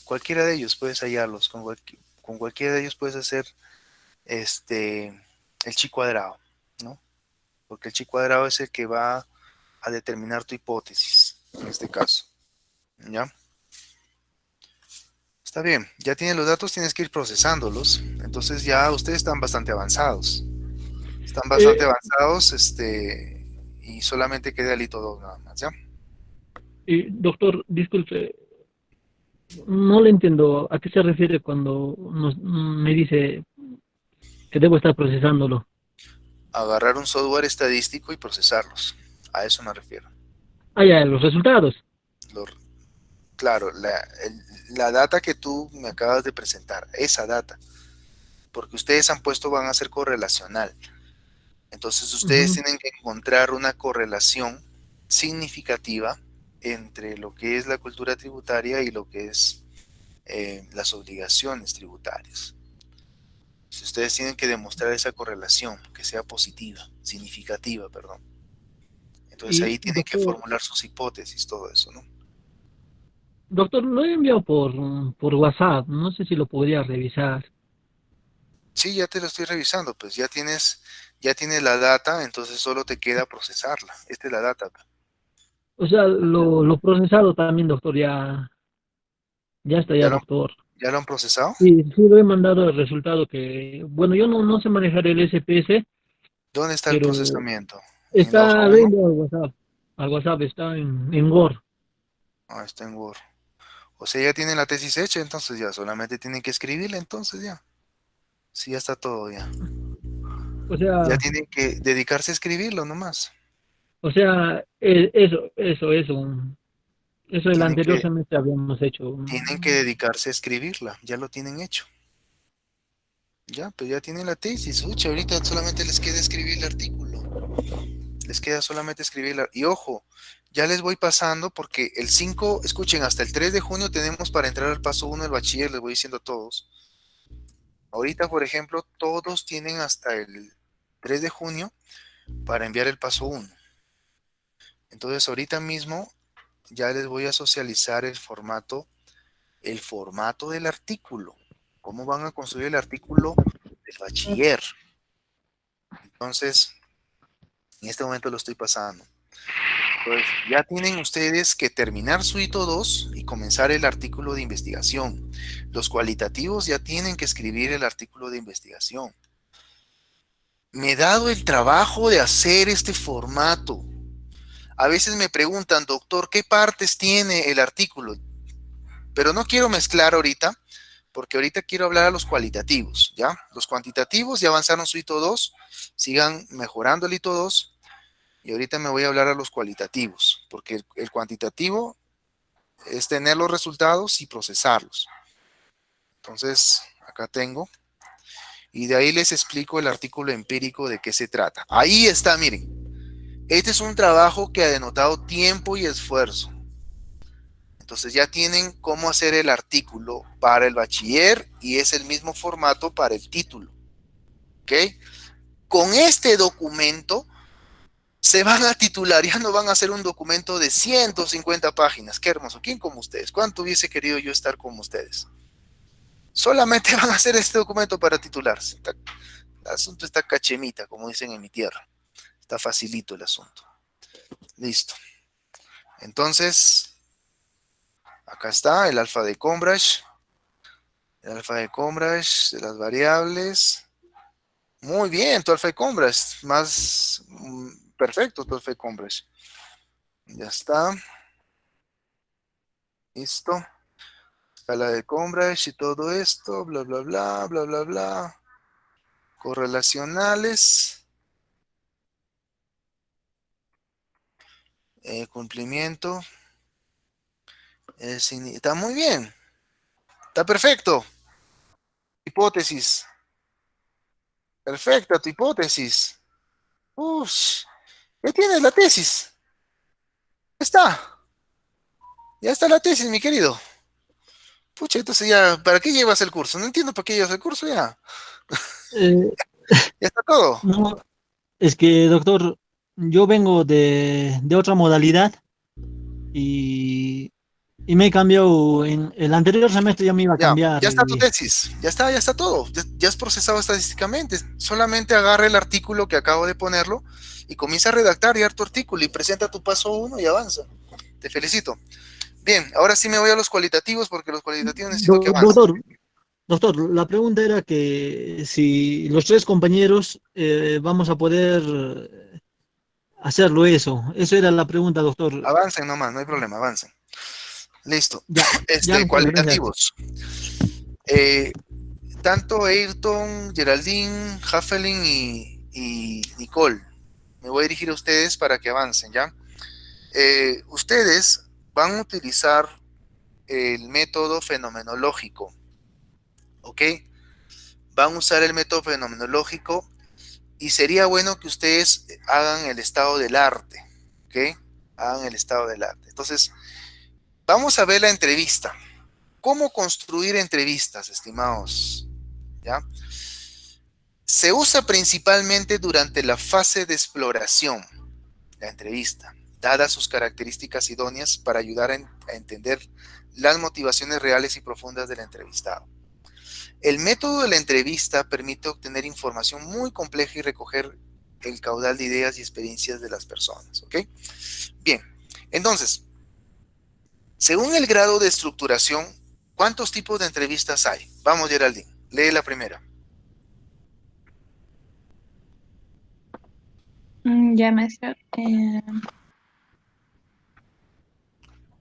Speaker 1: Cualquiera de ellos puedes hallarlos. Con cualquiera de ellos puedes hacer el chi cuadrado, ¿no? Porque el chi cuadrado es el que va a determinar tu hipótesis, en este caso. ¿Ya? Está bien, ya tienes los datos, tienes que ir procesándolos. Entonces ya ustedes están bastante avanzados. Están bastante avanzados, y solamente queda el hito 2 nada más, ¿ya?
Speaker 6: Doctor, disculpe, no le entiendo a qué se refiere cuando me dice que debo estar procesándolo.
Speaker 1: Agarrar un software estadístico y procesarlos. A eso me refiero.
Speaker 6: Ah, ya, los resultados.
Speaker 1: Lo- claro, la data que tú me acabas de presentar, esa data, porque ustedes han puesto van a ser correlacional. Entonces ustedes
Speaker 6: Ujú.
Speaker 1: tienen que encontrar una correlación significativa entre lo que es la cultura tributaria y lo que es las obligaciones tributarias. Si ustedes tienen que demostrar esa correlación, que sea positiva, significativa, perdón. Entonces
Speaker 6: Y
Speaker 1: ahí tienen que
Speaker 6: doctor,
Speaker 1: formular sus hipótesis, todo eso, ¿no?
Speaker 6: lo he enviado por WhatsApp, no sé si lo podría revisar.
Speaker 1: Sí, ya te lo estoy revisando, pues ya tienes la data, entonces solo te queda procesarla. Esta es la data.
Speaker 6: O sea, lo procesado también, doctor, ya está
Speaker 1: ¿Ya
Speaker 6: ya,
Speaker 1: lo,
Speaker 6: doctor.
Speaker 1: ya lo han procesado?
Speaker 6: Sí, sí, lo he mandado el resultado que, bueno, yo no sé manejar el SPS,
Speaker 1: ¿Dónde está el
Speaker 6: pero
Speaker 1: procesamiento? ¿En la hoja
Speaker 6: está, lo he
Speaker 1: 1?
Speaker 6: enviado al WhatsApp. Al WhatsApp está en Word.
Speaker 1: Ah, está en Word. O sea, ya tienen la tesis hecha, entonces ya solamente tienen que escribirla, entonces ya. Sí, ya está todo ya.
Speaker 6: O
Speaker 1: Ya
Speaker 6: sea,
Speaker 1: tienen que dedicarse a escribirlo nomás.
Speaker 6: eso el
Speaker 1: Tienen
Speaker 6: anterior
Speaker 1: que,
Speaker 6: semestre habíamos hecho.
Speaker 1: tienen que dedicarse a escribirla. Ya lo tienen hecho. Ya, pues ya tienen la tesis. Ucha, ahorita solamente les queda escribir el artículo. Les queda solamente escribirla. Y ojo, ya les voy pasando porque el 5, escuchen, hasta el 3 de junio tenemos para entrar al paso 1 del bachiller, les voy diciendo a todos. Ahorita, por ejemplo, todos tienen hasta el 3 de junio para enviar el paso 1. Entonces, ahorita mismo ya les voy a socializar el formato del artículo. ¿Cómo van a construir el artículo del bachiller? Entonces, en este momento lo estoy pasando. Entonces, ya tienen ustedes que terminar su hito 2 y comenzar el artículo de investigación. Los cualitativos ya tienen que escribir el artículo de investigación. Me he dado el trabajo de hacer este formato. A veces me preguntan, doctor, ¿qué partes tiene el artículo? Pero no quiero mezclar ahorita, porque ahorita quiero hablar a los cualitativos, ¿ya? Los cuantitativos ya avanzaron su hito 2, sigan mejorando el hito 2. Y ahorita me voy a hablar a los cualitativos, porque el cuantitativo es tener los resultados y procesarlos. Entonces, acá tengo. Y de ahí les explico el artículo empírico de qué se trata. Ahí está, miren. Este es un trabajo que ha denotado tiempo y esfuerzo. Entonces ya tienen cómo hacer el artículo para el bachiller y es el mismo formato para el título. ¿Ok? Con este documento se van a titular, ya no van a hacer un documento de 150 páginas. Qué hermoso. ¿Quién como ustedes? ¿Cuánto hubiese querido yo estar como ustedes? Solamente van a hacer este documento para titularse. El asunto está cachemita, como dicen en mi tierra. Está facilito el asunto. Listo. Entonces, acá está el alfa de Combrage. El alfa de Combrage de las variables. Muy bien, tu alfa de Combrage. Más perfecto tu alfa de Combrage. Ya está. Listo. Escala de Combrage y todo esto. Bla, bla, bla, bla, bla, bla. Correlacionales. Cumplimiento. Está muy bien. Está perfecto. Hipótesis. Perfecta tu hipótesis. Uf, ya tienes la tesis. Ya está. Ya está la tesis, mi querido. Pucha, entonces ya, ¿para qué llevas el curso? No entiendo para qué llevas el curso ya.
Speaker 6: Eh,
Speaker 1: Ya está todo.
Speaker 6: no, es que, doctor, yo vengo de otra modalidad y, y me he cambiado. En el anterior semestre ya me iba a
Speaker 1: Ya,
Speaker 6: cambiar.
Speaker 1: ya está tu tesis. Ya está todo. Ya has procesado estadísticamente. Solamente agarra el artículo que acabo de ponerlo y comienza a redactar ya tu artículo y presenta tu paso 1 y avanza. Te felicito. Bien, ahora sí me voy a los cualitativos porque los cualitativos necesito que avancen.
Speaker 6: Doctor, la pregunta era que si los tres compañeros vamos a poder hacerlo eso. Eso era la pregunta, doctor.
Speaker 1: Avancen nomás, no hay problema, avancen. Listo.
Speaker 6: Ya, ya, doctor, gracias.
Speaker 1: Cualitativos. Tanto Ayrton, Geraldine, Haffelin y Nicole. Me voy a dirigir a ustedes para que avancen, ¿ya? Ustedes van a utilizar el método fenomenológico, ¿ok? Van a usar el método fenomenológico y sería bueno que ustedes hagan el estado del arte, ¿ok? Hagan el estado del arte. Entonces, vamos a ver la entrevista. ¿Cómo construir entrevistas, estimados? ¿Ya? Se usa principalmente durante la fase de exploración, la entrevista, dadas sus características idóneas para ayudar a entender las motivaciones reales y profundas del entrevistado. El método de la entrevista permite obtener información muy compleja y recoger el caudal de ideas y experiencias de las personas, ¿ok? Bien, entonces, según el grado de estructuración, ¿cuántos tipos de entrevistas hay? Vamos, Geraldine, lee la primera.
Speaker 5: Ya, maestro.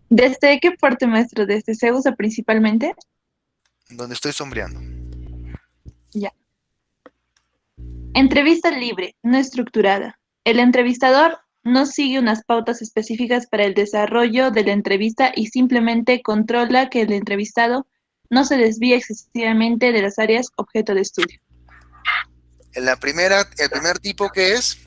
Speaker 5: ¿Desde qué parte, maestro? ¿Desde se usa principalmente?
Speaker 1: Donde estoy sombreando.
Speaker 5: Ya. Entrevista libre, no estructurada. El entrevistador no sigue unas pautas específicas para el desarrollo de la entrevista y simplemente controla que el entrevistado no se desvíe excesivamente de las áreas objeto de estudio.
Speaker 1: El primer tipo que es,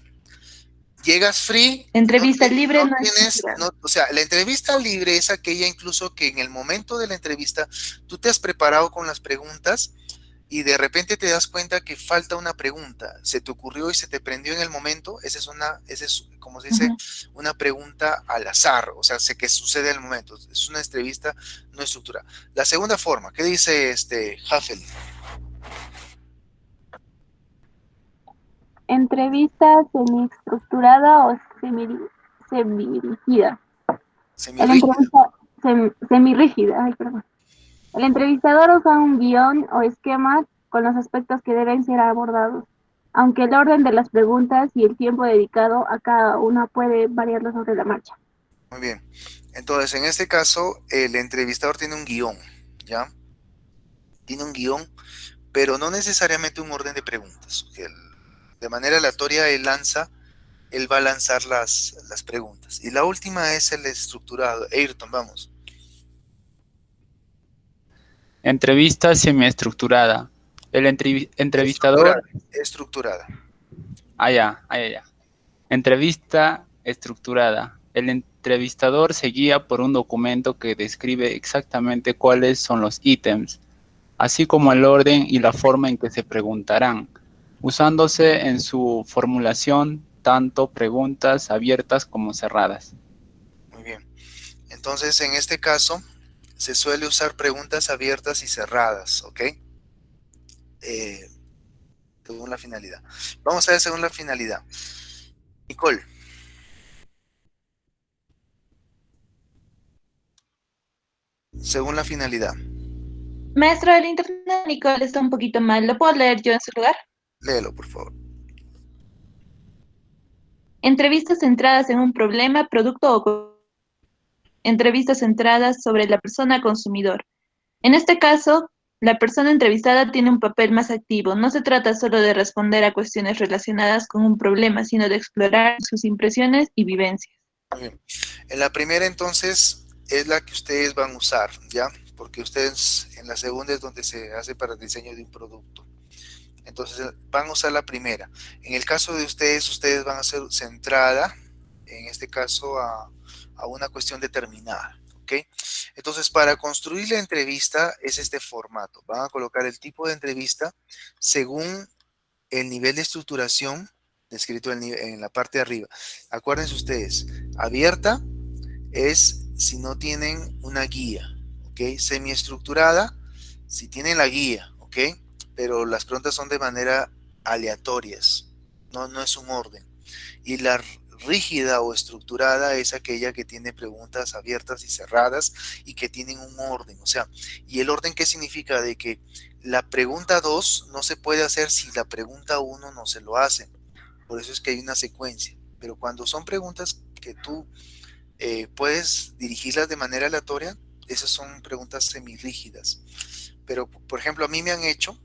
Speaker 1: llegas free.
Speaker 5: Entrevista libre no
Speaker 1: tienes,
Speaker 5: estructurada.
Speaker 1: o sea, la entrevista libre es aquella incluso que en el momento de la entrevista tú te has preparado con las preguntas y de repente te das cuenta que falta una pregunta, se te ocurrió y se te prendió en el momento. Esa es como se dice, una pregunta al azar, o sea, sé que sucede en el momento, es una entrevista no estructurada. La segunda forma, ¿qué dice Huffel?
Speaker 11: Entrevista semiestructurada o semirrígida. Semirrígida, ay, perdón. El entrevistador usa un guión o esquema con los aspectos que deben ser abordados, aunque el orden de las preguntas y el tiempo dedicado a cada una puede variarlo sobre la marcha.
Speaker 1: Muy bien. Entonces, en este caso, el entrevistador tiene un guión, ¿ya? Tiene un guión, pero no necesariamente un orden de preguntas. De manera aleatoria, él va a lanzar las preguntas. Y la última es el estructurado. Ayrton, vamos.
Speaker 8: Entrevista semiestructurada. El entrevistador...
Speaker 1: Estructurada.
Speaker 8: Ya. Entrevista estructurada. El entrevistador se guía por un documento que describe exactamente cuáles son los ítems, así como el orden y la forma en que se preguntarán, usándose en su formulación tanto preguntas abiertas como cerradas.
Speaker 1: Muy bien. Entonces, en este caso, se suele usar preguntas abiertas y cerradas, ¿ok? Según la finalidad. Vamos a ver según la finalidad. Nicole. Según la finalidad.
Speaker 5: Maestro, el internet de Nicole está un poquito mal. ¿Lo puedo leer yo en su lugar?
Speaker 1: Léelo, por favor.
Speaker 5: Entrevistas centradas en un problema, producto o entrevistas centradas sobre la persona consumidor. En este caso, la persona entrevistada tiene un papel más activo. No se trata solo de responder a cuestiones relacionadas con un problema, sino de explorar sus impresiones y vivencias.
Speaker 1: Muy bien. En la primera, entonces, es la que ustedes van a usar, ¿ya? Porque ustedes, en la segunda es donde se hace para el diseño de un producto. Entonces, van a usar la primera. En el caso de ustedes van a ser centrada, en este caso, a una cuestión determinada, ¿ok? Entonces, para construir la entrevista es este formato. Van a colocar el tipo de entrevista según el nivel de estructuración descrito en la parte de arriba. Acuérdense ustedes, abierta es si no tienen una guía, ¿ok? Semiestructurada, si tienen la guía, ¿ok? Pero las preguntas son de manera aleatorias, no es un orden. Y la rígida o estructurada es aquella que tiene preguntas abiertas y cerradas y que tienen un orden. O sea, ¿y el orden qué significa? De que la pregunta 2 no se puede hacer si la pregunta 1 no se lo hace. Por eso es que hay una secuencia. Pero cuando son preguntas que tú puedes dirigirlas de manera aleatoria, esas son preguntas semirrígidas. Pero, por ejemplo, a mí me han hecho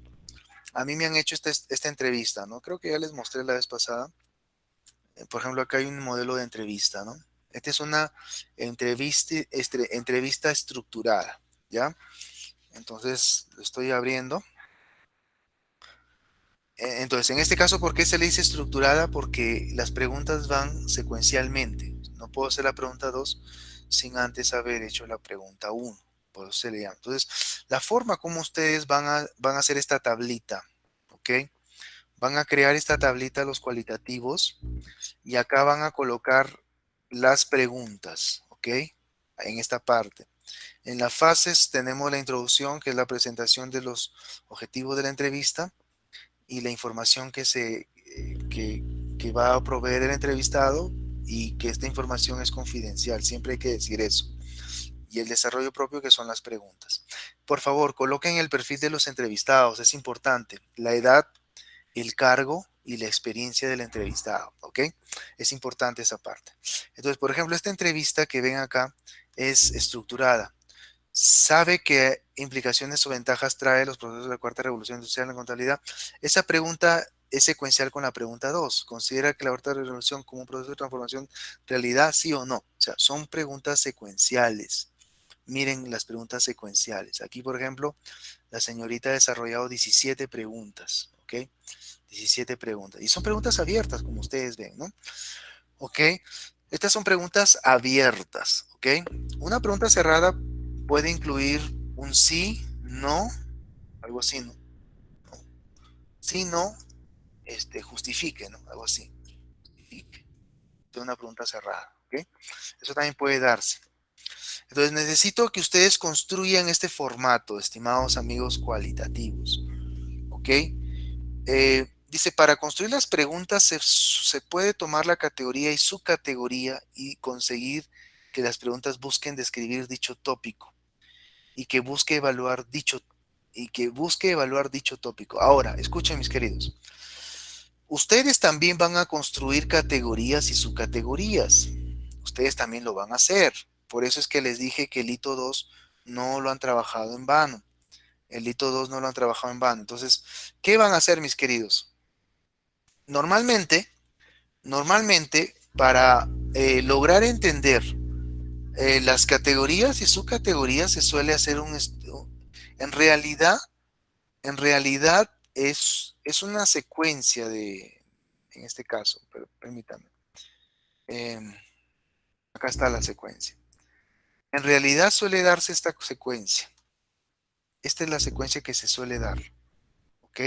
Speaker 1: esta entrevista, ¿no? Creo que ya les mostré la vez pasada. Por ejemplo, acá hay un modelo de entrevista, ¿no? Esta es una entrevista estructurada, ¿ya? Entonces, lo estoy abriendo. Entonces, en este caso, ¿por qué se le dice estructurada? Porque las preguntas van secuencialmente. No puedo hacer la pregunta 2 sin antes haber hecho la pregunta 1. Por eso se le llama. Entonces, la forma como ustedes van a hacer esta tablita, ¿ok? Van a crear esta tablita los cualitativos y acá van a colocar las preguntas, ¿ok? En esta parte. En las fases tenemos la introducción, que es la presentación de los objetivos de la entrevista y la información que va a proveer el entrevistado y que esta información es confidencial. Siempre hay que decir eso. Y el desarrollo propio, que son las preguntas. Por favor, coloquen el perfil de los entrevistados. Es importante. La edad, el cargo y la experiencia del entrevistado, ¿ok? Es importante esa parte. Entonces, por ejemplo, esta entrevista que ven acá es estructurada. ¿Sabe qué implicaciones o ventajas trae los procesos de la cuarta revolución industrial en la contabilidad? Esa pregunta es secuencial con la pregunta 2. ¿Considera que la cuarta revolución como un proceso de transformación realidad, sí o no? O sea, son preguntas secuenciales. Miren las preguntas secuenciales. Aquí, por ejemplo, la señorita ha desarrollado 17 preguntas, ¿ok? 17 preguntas. Y son preguntas abiertas, como ustedes ven, ¿no? ¿Ok? Estas son preguntas abiertas, ¿ok? Una pregunta cerrada puede incluir un sí, no, algo así, ¿no? Sí, no, justifique, ¿no? Algo así. Justifique. Es una pregunta cerrada, ¿ok? Eso también puede darse. Entonces necesito que ustedes construyan este formato, estimados amigos cualitativos, ¿ok? Dice, para construir las preguntas se puede tomar la categoría y subcategoría y conseguir que las preguntas busquen describir dicho tópico y que busque evaluar dicho tópico. Ahora, escuchen mis queridos. Ustedes también van a construir categorías y subcategorías. Ustedes también lo van a hacer. Por eso es que les dije que el hito 2 no lo han trabajado en vano. El hito 2 no lo han trabajado en vano. Entonces, ¿qué van a hacer, mis queridos? Normalmente, para lograr entender las categorías y subcategorías se suele hacer en realidad es una secuencia en este caso, pero permítanme. Acá está la secuencia. En realidad suele darse esta secuencia. Esta es la secuencia que se suele dar. ¿Ok?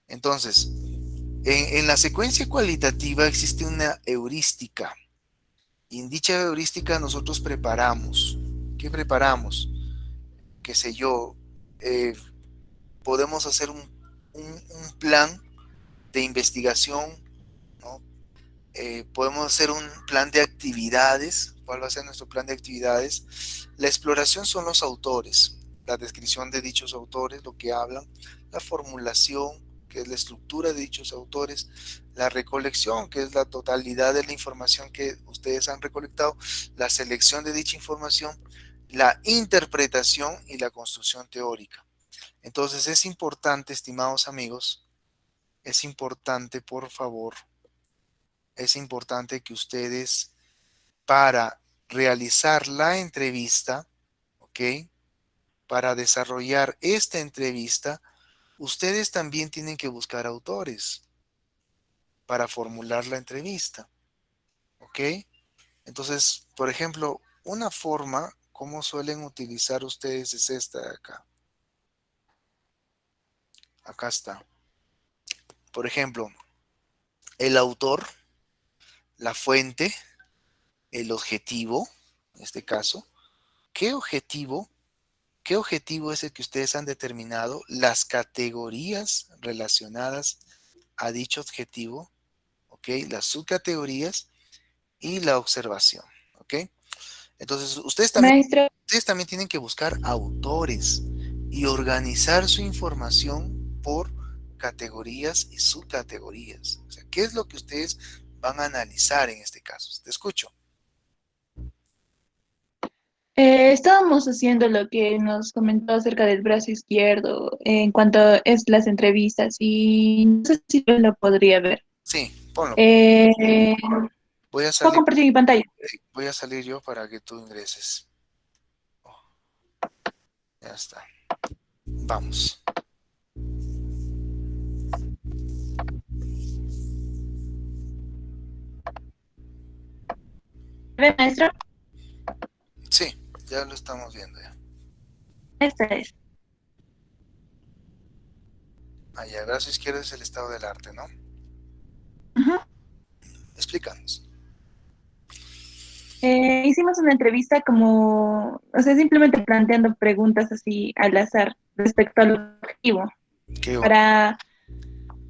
Speaker 1: Entonces, en la secuencia cualitativa existe una heurística. Y en dicha heurística nosotros preparamos. ¿Qué preparamos? Qué sé yo, podemos hacer un plan de investigación, ¿no? Podemos hacer un plan de actividades. ¿Cuál va a ser nuestro plan de actividades? La exploración son los autores, la descripción de dichos autores, lo que hablan, la formulación, que es la estructura de dichos autores, la recolección, que es la totalidad de la información que ustedes han recolectado, la selección de dicha información, la interpretación y la construcción teórica. Entonces es importante, estimados amigos, es importante, por favor, es importante que ustedes, para realizar la entrevista, ¿ok? Para desarrollar esta entrevista, ustedes también tienen que buscar autores para formular la entrevista, ¿ok? Entonces, por ejemplo, una forma, como suelen utilizar ustedes, es esta de acá. Acá está. Por ejemplo, el autor, la fuente, el objetivo, en este caso. ¿Qué objetivo es el que ustedes han determinado? Las categorías relacionadas a dicho objetivo, ¿ok? Las subcategorías y la observación, ¿ok? Entonces,
Speaker 5: Maestro,
Speaker 1: ustedes también tienen que buscar autores y organizar su información por categorías y subcategorías. O sea, ¿qué es lo que ustedes van a analizar en este caso? Te escucho.
Speaker 5: estábamos haciendo lo que nos comentó acerca del brazo izquierdo en cuanto es las entrevistas y no sé si lo podría ver.
Speaker 1: Sí, ponlo.
Speaker 5: Eh,
Speaker 1: Voy a
Speaker 5: Puedo
Speaker 1: salir,
Speaker 5: compartir mi pantalla.
Speaker 1: sí, voy a salir yo para que tú ingreses. Ya está. Vamos.
Speaker 5: ¿Ve, maestro?
Speaker 1: Sí, ya lo estamos viendo ya.
Speaker 5: Esta es.
Speaker 1: Allá, el brazo izquierdo es el estado del arte, ¿no?
Speaker 5: Ujú.
Speaker 1: Explícanos.
Speaker 5: Hicimos una entrevista como, o sea, simplemente planteando preguntas así al azar respecto al objetivo.
Speaker 1: Qué bueno.
Speaker 5: Para,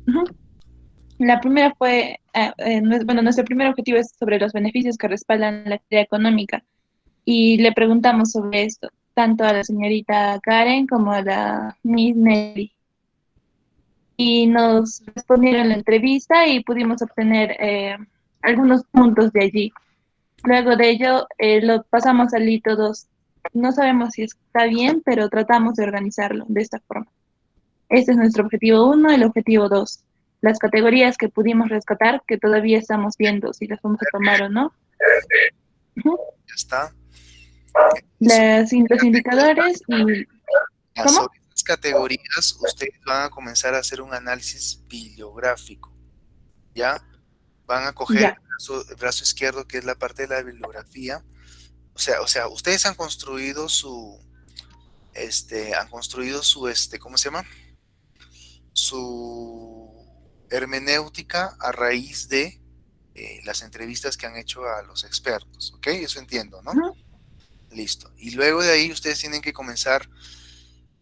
Speaker 5: ujú. La primera fue, bueno, nuestro primer objetivo es sobre los beneficios que respaldan la actividad económica y le preguntamos sobre esto, tanto a la señorita Karen como a la Miss Nelly. Y nos respondieron la entrevista y pudimos obtener algunos puntos de allí. Luego de ello, lo pasamos al hito 2. No sabemos si está bien, pero tratamos de organizarlo de esta forma. Este es nuestro objetivo 1, el objetivo 2. Las categorías que pudimos rescatar, que todavía estamos viendo si las vamos a tomar o no. Ujú.
Speaker 1: Ya está.
Speaker 5: Los indicadores y... ¿Cómo?
Speaker 1: Sobre estas categorías, ustedes van a comenzar a hacer un análisis bibliográfico, ¿ya? Van a coger
Speaker 5: Ya.
Speaker 1: el brazo izquierdo, que es la parte de la bibliografía. O sea, ustedes han construido ¿cómo se llama? Su hermenéutica a raíz de las entrevistas que han hecho a los expertos, ¿ok? Eso entiendo, ¿no?
Speaker 5: Ujú.
Speaker 1: Listo. Y luego de ahí ustedes tienen que comenzar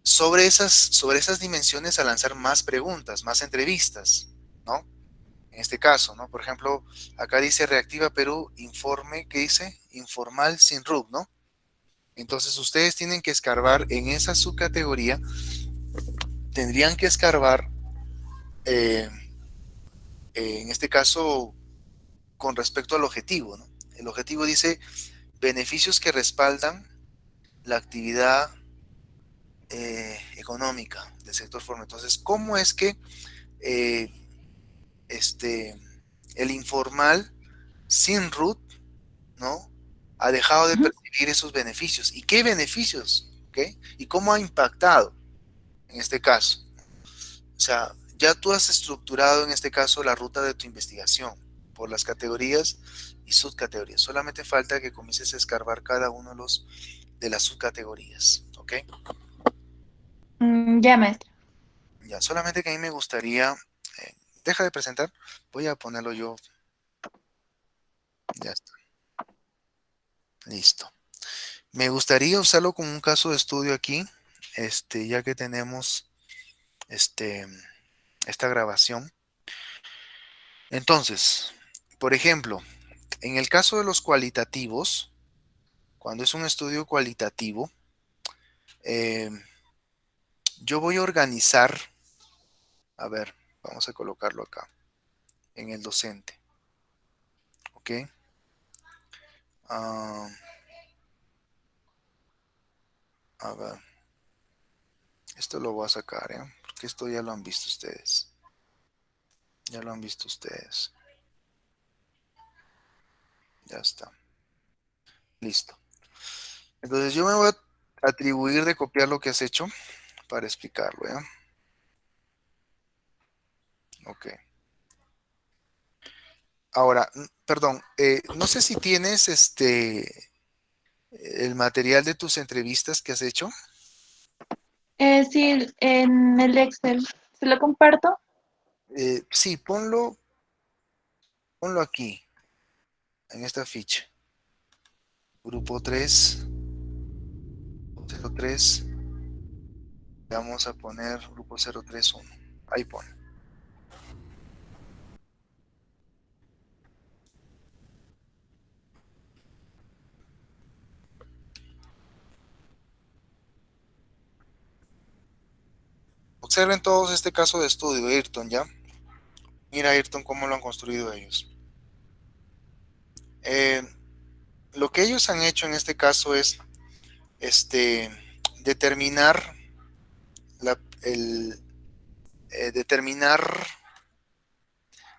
Speaker 1: sobre esas dimensiones a lanzar más preguntas, más entrevistas, ¿no? En este caso, ¿no? Por ejemplo, acá dice Reactiva Perú, informe, ¿qué dice? Informal sin RUB, ¿no? Entonces ustedes tienen que escarbar en esa subcategoría, tendrían que escarbar, eh, en este caso, con respecto al objetivo, ¿no? El objetivo dice beneficios que respaldan la actividad económica del sector formal. Entonces, ¿cómo es que eh, este, el informal sin root, ¿no? Ha dejado de
Speaker 5: Ujú.
Speaker 1: percibir esos beneficios? ¿Y qué beneficios? ¿Ok? ¿Y cómo ha impactado en este caso? O sea, ya tú has estructurado en este caso la ruta de tu investigación por las categorías y subcategorías. Solamente falta que comiences a escarbar cada uno de las subcategorías. ¿Ok?
Speaker 5: Ya, maestra.
Speaker 1: Ya, solamente que a mí me gustaría, deja de presentar, voy a ponerlo yo, ya está, listo. Me gustaría usarlo como un caso de estudio aquí, ya que tenemos este, esta grabación. Entonces, por ejemplo, en el caso de los cualitativos, cuando es un estudio cualitativo, eh, yo voy a organizar, a ver, vamos a colocarlo acá, en el docente, ¿ok? Ah, a ver, esto lo voy a sacar, ¿eh? Porque esto ya lo han visto ustedes. Ya lo han visto ustedes. Ya está. Listo. Entonces yo me voy a atribuir de copiar lo que has hecho para explicarlo, ¿ya? Ok. Ahora, perdón, no sé si tienes el material de tus entrevistas que has hecho.
Speaker 5: Sí, en el Excel. ¿Se lo comparto?
Speaker 1: Sí, ponlo aquí, en esta ficha. Grupo 3, 03. Vamos a poner grupo 031. Ahí pone. observen todos este caso de estudio, Ayrton, ¿ya? Mira, Ayrton, cómo lo han construido ellos. Lo que ellos han hecho en este caso es determinar determinar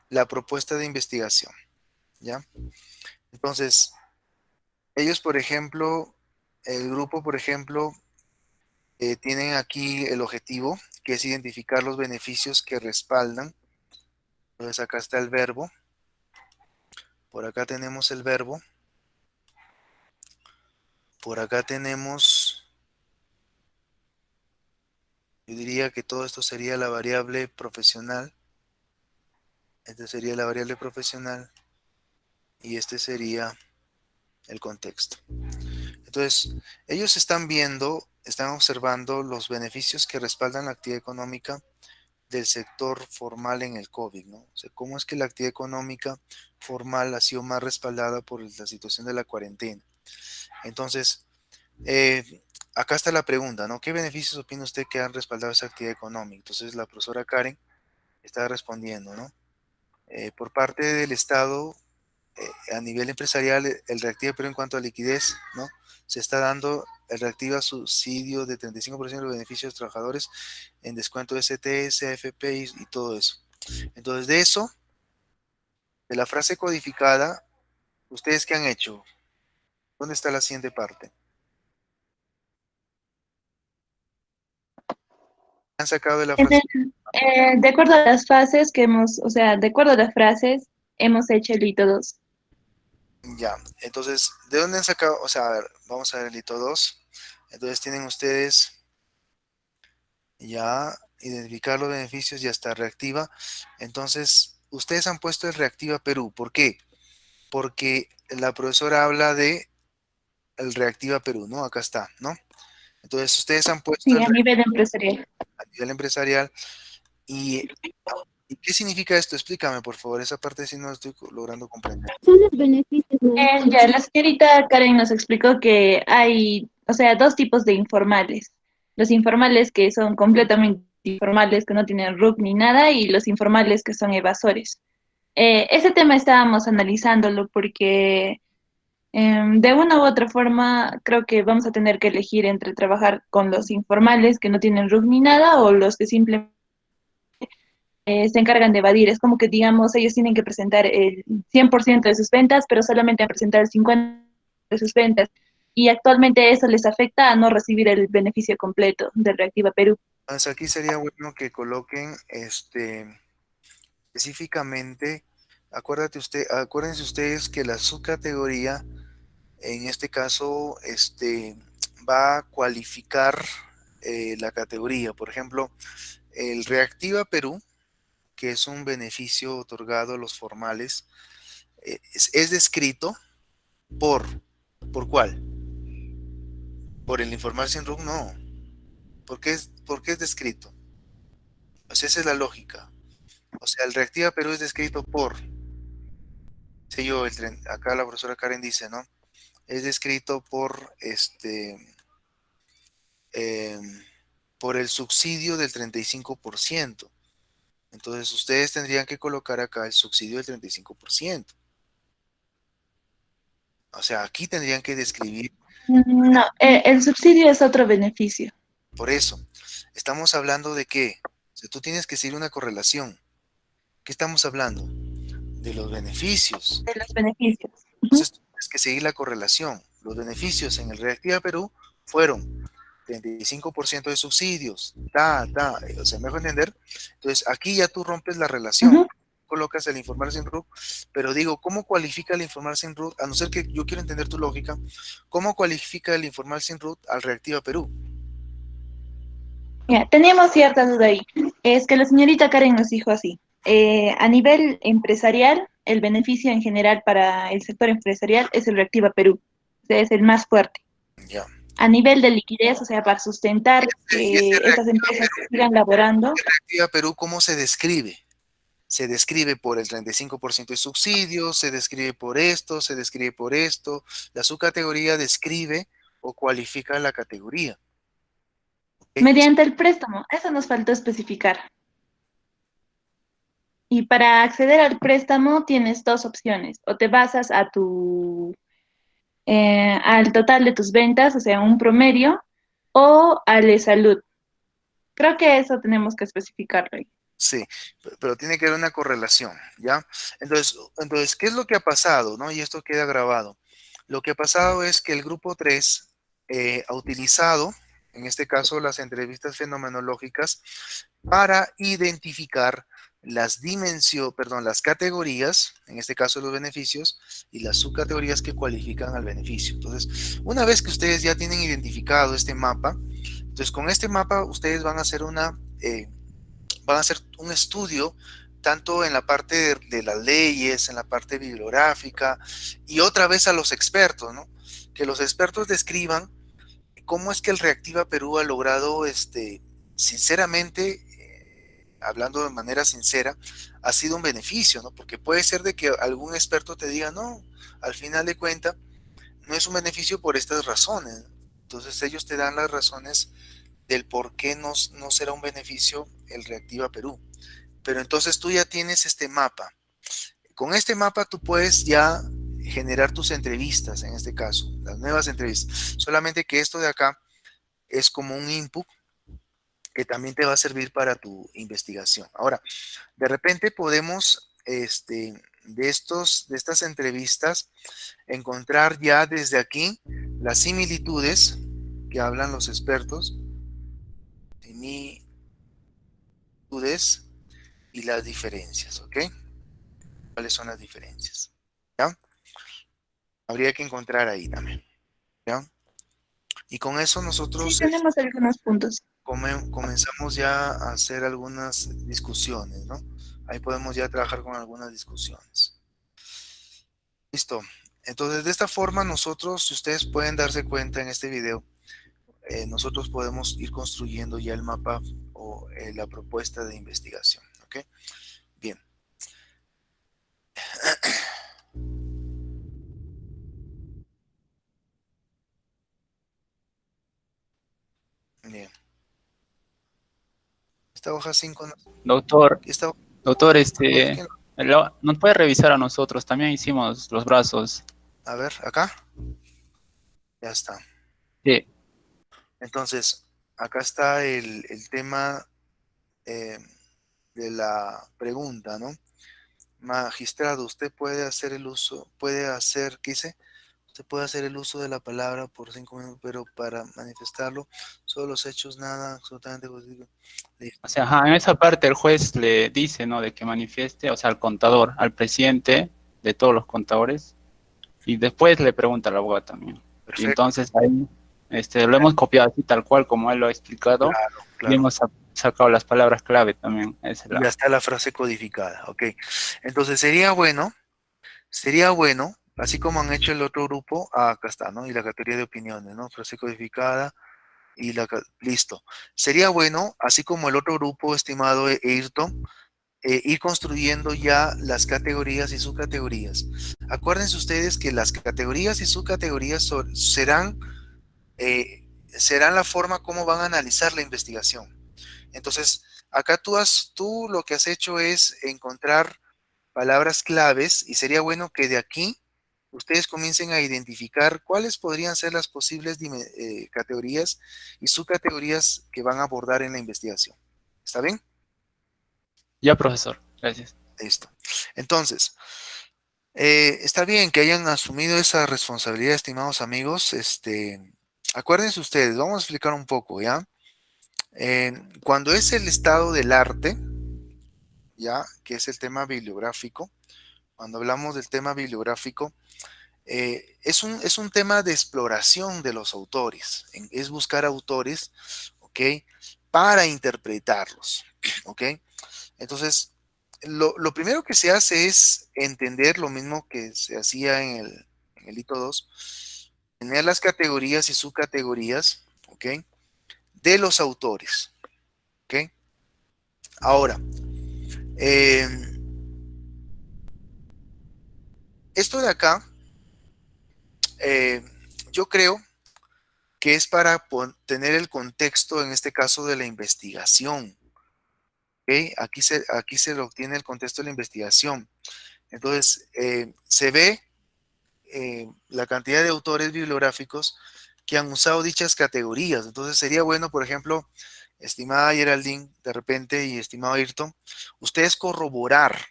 Speaker 1: la propuesta de investigación, ¿ya? Entonces, ellos, por ejemplo, el grupo, por ejemplo, tienen aquí el objetivo, que es identificar los beneficios que respaldan. Entonces, acá está el verbo. Por acá tenemos el verbo. Por acá tenemos, yo diría que todo esto sería la variable profesional. Esta sería la variable profesional. Y este sería el contexto. Entonces, ellos están viendo, están observando los beneficios que respaldan la actividad económica del sector formal en el COVID, ¿no? O sea, cómo es que la actividad económica formal ha sido más respaldada por la situación de la cuarentena. Entonces, acá está la pregunta, ¿no? ¿Qué beneficios opina usted que han respaldado esa actividad económica? Entonces, la profesora Karen está respondiendo, ¿no? Por parte del Estado, a nivel empresarial, el reactiva, pero en cuanto a liquidez, ¿no? Se está dando el reactiva subsidio de 35% de los beneficios de los trabajadores en descuento de STS, AFP y todo eso. Entonces, de eso, de la frase codificada, ¿ustedes qué han hecho? ¿Dónde está la siguiente parte? Han sacado de la frase.
Speaker 5: De acuerdo a las fases que hemos, o sea, de acuerdo a las frases, hemos hecho el hito 2.
Speaker 1: Ya, entonces, ¿de dónde han sacado? O sea, a ver, vamos a ver el hito 2. Entonces tienen ustedes ya identificar los beneficios y hasta reactiva. Entonces, ustedes han puesto el reactiva Perú. ¿Por qué? Porque la profesora habla de el reactiva Perú, ¿no? Acá está, ¿no? Entonces, ustedes han puesto
Speaker 5: Sí,
Speaker 1: el
Speaker 5: a nivel empresarial.
Speaker 1: a nivel empresarial. ¿Y qué significa esto? Explícame, por favor. Esa parte sí no estoy logrando comprender.
Speaker 11: Son los beneficios, ¿no?
Speaker 5: Ya, la señorita Karen nos explicó que hay, o sea, dos tipos de informales. Los informales que son completamente informales, que no tienen RUC ni nada, y los informales que son evasores. Ese tema estábamos analizándolo porque de una u otra forma creo que vamos a tener que elegir entre trabajar con los informales que no tienen RUC ni nada o los que simplemente se encargan de evadir. Es como que, digamos, ellos tienen que presentar el 100% de sus ventas, pero solamente han presentado el 50% de sus ventas. Y actualmente eso les afecta a no recibir el beneficio completo del Reactiva Perú.
Speaker 1: Entonces, aquí sería bueno que coloquen específicamente, acuérdense ustedes que la subcategoría, en este caso, va a cualificar la categoría. Por ejemplo, el Reactiva Perú, que es un beneficio otorgado a los formales, es descrito ¿por cuál? ¿Por el informal sin RUC? No. ¿Por qué es descrito? O sea, esa es la lógica. O sea, el Reactiva Perú es descrito sé yo, acá la profesora Karen dice, ¿no? Es descrito por el subsidio del 35%. Entonces, ustedes tendrían que colocar acá el subsidio del 35%. O sea, aquí tendrían que describir.
Speaker 5: No, el subsidio es otro beneficio.
Speaker 1: Por eso, estamos hablando de qué. O sea, tú tienes que seguir una correlación. ¿Qué estamos hablando? De los beneficios.
Speaker 5: De los beneficios.
Speaker 1: Entonces, tú tienes que seguir la correlación. Los beneficios en el Reactiva Perú fueron 35% de subsidios, o sea, me dejo entender. Entonces, aquí ya tú rompes la relación, colocas el informal sin RUC, pero digo, ¿cómo cualifica el informal sin RUC? A no ser que yo quiero entender tu lógica, ¿cómo cualifica el informal sin RUC al Reactiva Perú?
Speaker 5: Ya, teníamos cierta duda ahí. Es que la señorita Karen nos dijo así. A nivel empresarial, el beneficio en general para el sector empresarial es el Reactiva Perú. O sea, es el más fuerte.
Speaker 1: Ya.
Speaker 5: A nivel de liquidez, o sea, para sustentar que estas empresas sigan laborando.
Speaker 1: ¿El Reactiva Perú cómo se describe? Se describe por el 35% de subsidios, se describe por esto, se describe por esto. La subcategoría describe o cualifica la categoría.
Speaker 5: Mediante el préstamo, eso nos faltó especificar. Y para acceder al préstamo tienes dos opciones. O te basas a al total de tus ventas, o sea, un promedio, o al salud. Creo que eso tenemos que especificarlo ahí.
Speaker 1: Sí, pero tiene que haber una correlación, ¿ya? Entonces, ¿qué es lo que ha pasado, no? Y esto queda grabado. Lo que ha pasado es que el grupo 3 ha utilizado, en este caso, las entrevistas fenomenológicas para identificar las categorías, en este caso los beneficios, y las subcategorías que cualifican al beneficio. Entonces, una vez que ustedes ya tienen identificado este mapa, entonces con este mapa ustedes van a hacer un estudio tanto en la parte de las leyes, en la parte bibliográfica, y otra vez a los expertos, ¿no? Que los expertos describan cómo es que el Reactiva Perú ha logrado, sinceramente, hablando de manera sincera, ha sido un beneficio, ¿no? Porque puede ser de que algún experto te diga, no, al final de cuentas, no es un beneficio por estas razones. Entonces ellos te dan las razones del por qué no será un beneficio el Reactiva Perú. Pero entonces tú ya tienes este mapa. Con este mapa tú puedes ya generar tus entrevistas, en este caso, las nuevas entrevistas. Solamente que esto de acá es como un input que también te va a servir para tu investigación. Ahora, de repente podemos, de estas entrevistas, encontrar ya desde aquí las similitudes que hablan los expertos, similitudes y las diferencias, ¿ok? ¿Cuáles son las diferencias? ¿Ya? Habría que encontrar ahí también, ¿ya? Y con eso nosotros
Speaker 5: Sí, tenemos algunos puntos.
Speaker 1: comenzamos ya a hacer algunas discusiones, ¿no? Ahí podemos ya trabajar con algunas discusiones. Listo. Entonces, de esta forma nosotros, si ustedes pueden darse cuenta en este video, nosotros podemos ir construyendo ya el mapa o la propuesta de investigación, ¿ok? Bien. Bien. Esta hoja 5.
Speaker 8: Doctor, doctor,
Speaker 1: ¿Quién?
Speaker 8: ¿nos puede revisar a nosotros? También hicimos los brazos.
Speaker 1: A ver, acá. Ya está.
Speaker 8: Sí.
Speaker 1: Entonces, acá está el tema de la pregunta, ¿no? Magistrado, usted puede hacer el uso, ¿qué dice? Usted puede hacer el uso de la palabra por 5 minutos, pero para manifestarlo, solo los hechos, nada, absolutamente.
Speaker 8: O sea, ajá, en esa parte el juez le dice, ¿no? De que manifieste, o sea, al contador, al presidente de todos los contadores, y después le pregunta al abogado también.
Speaker 1: Perfecto.
Speaker 8: Y entonces ahí lo hemos copiado así tal cual como él lo ha explicado,
Speaker 1: Claro.
Speaker 8: y hemos sacado las palabras clave también.
Speaker 1: Ya está la frase codificada, ok. Entonces sería bueno, así como han hecho el otro grupo, acá está, ¿no? Y la categoría de opiniones, ¿no? Frase codificada y listo. Sería bueno, así como el otro grupo, estimado Ayrton, ir construyendo ya las categorías y subcategorías. Acuérdense ustedes que las categorías y subcategorías serán la forma como van a analizar la investigación. Entonces, acá tú lo que has hecho es encontrar palabras claves y sería bueno que de aquí ustedes comiencen a identificar cuáles podrían ser las posibles categorías y subcategorías que van a abordar en la investigación. ¿Está bien?
Speaker 8: Ya, profesor. Gracias.
Speaker 1: Listo. Entonces, está bien que hayan asumido esa responsabilidad, estimados amigos. Acuérdense ustedes, vamos a explicar un poco, ¿ya? Cuando es el estado del arte, ya, que es el tema bibliográfico, cuando hablamos del tema bibliográfico, es un tema de exploración de los autores, es buscar autores, ¿ok? Para interpretarlos, ¿ok? Entonces, lo primero que se hace es entender lo mismo que se hacía en el hito 2, tener las categorías y subcategorías, ¿ok? De los autores, ¿ok? Ahora, esto de acá, yo creo que es para tener el contexto, en este caso, de la investigación. ¿Ok? Aquí se obtiene el contexto de la investigación. Entonces, se ve la cantidad de autores bibliográficos que han usado dichas categorías. Entonces, sería bueno, por ejemplo, estimada Geraldine, de repente, y estimado Ayrton, ustedes corroborar,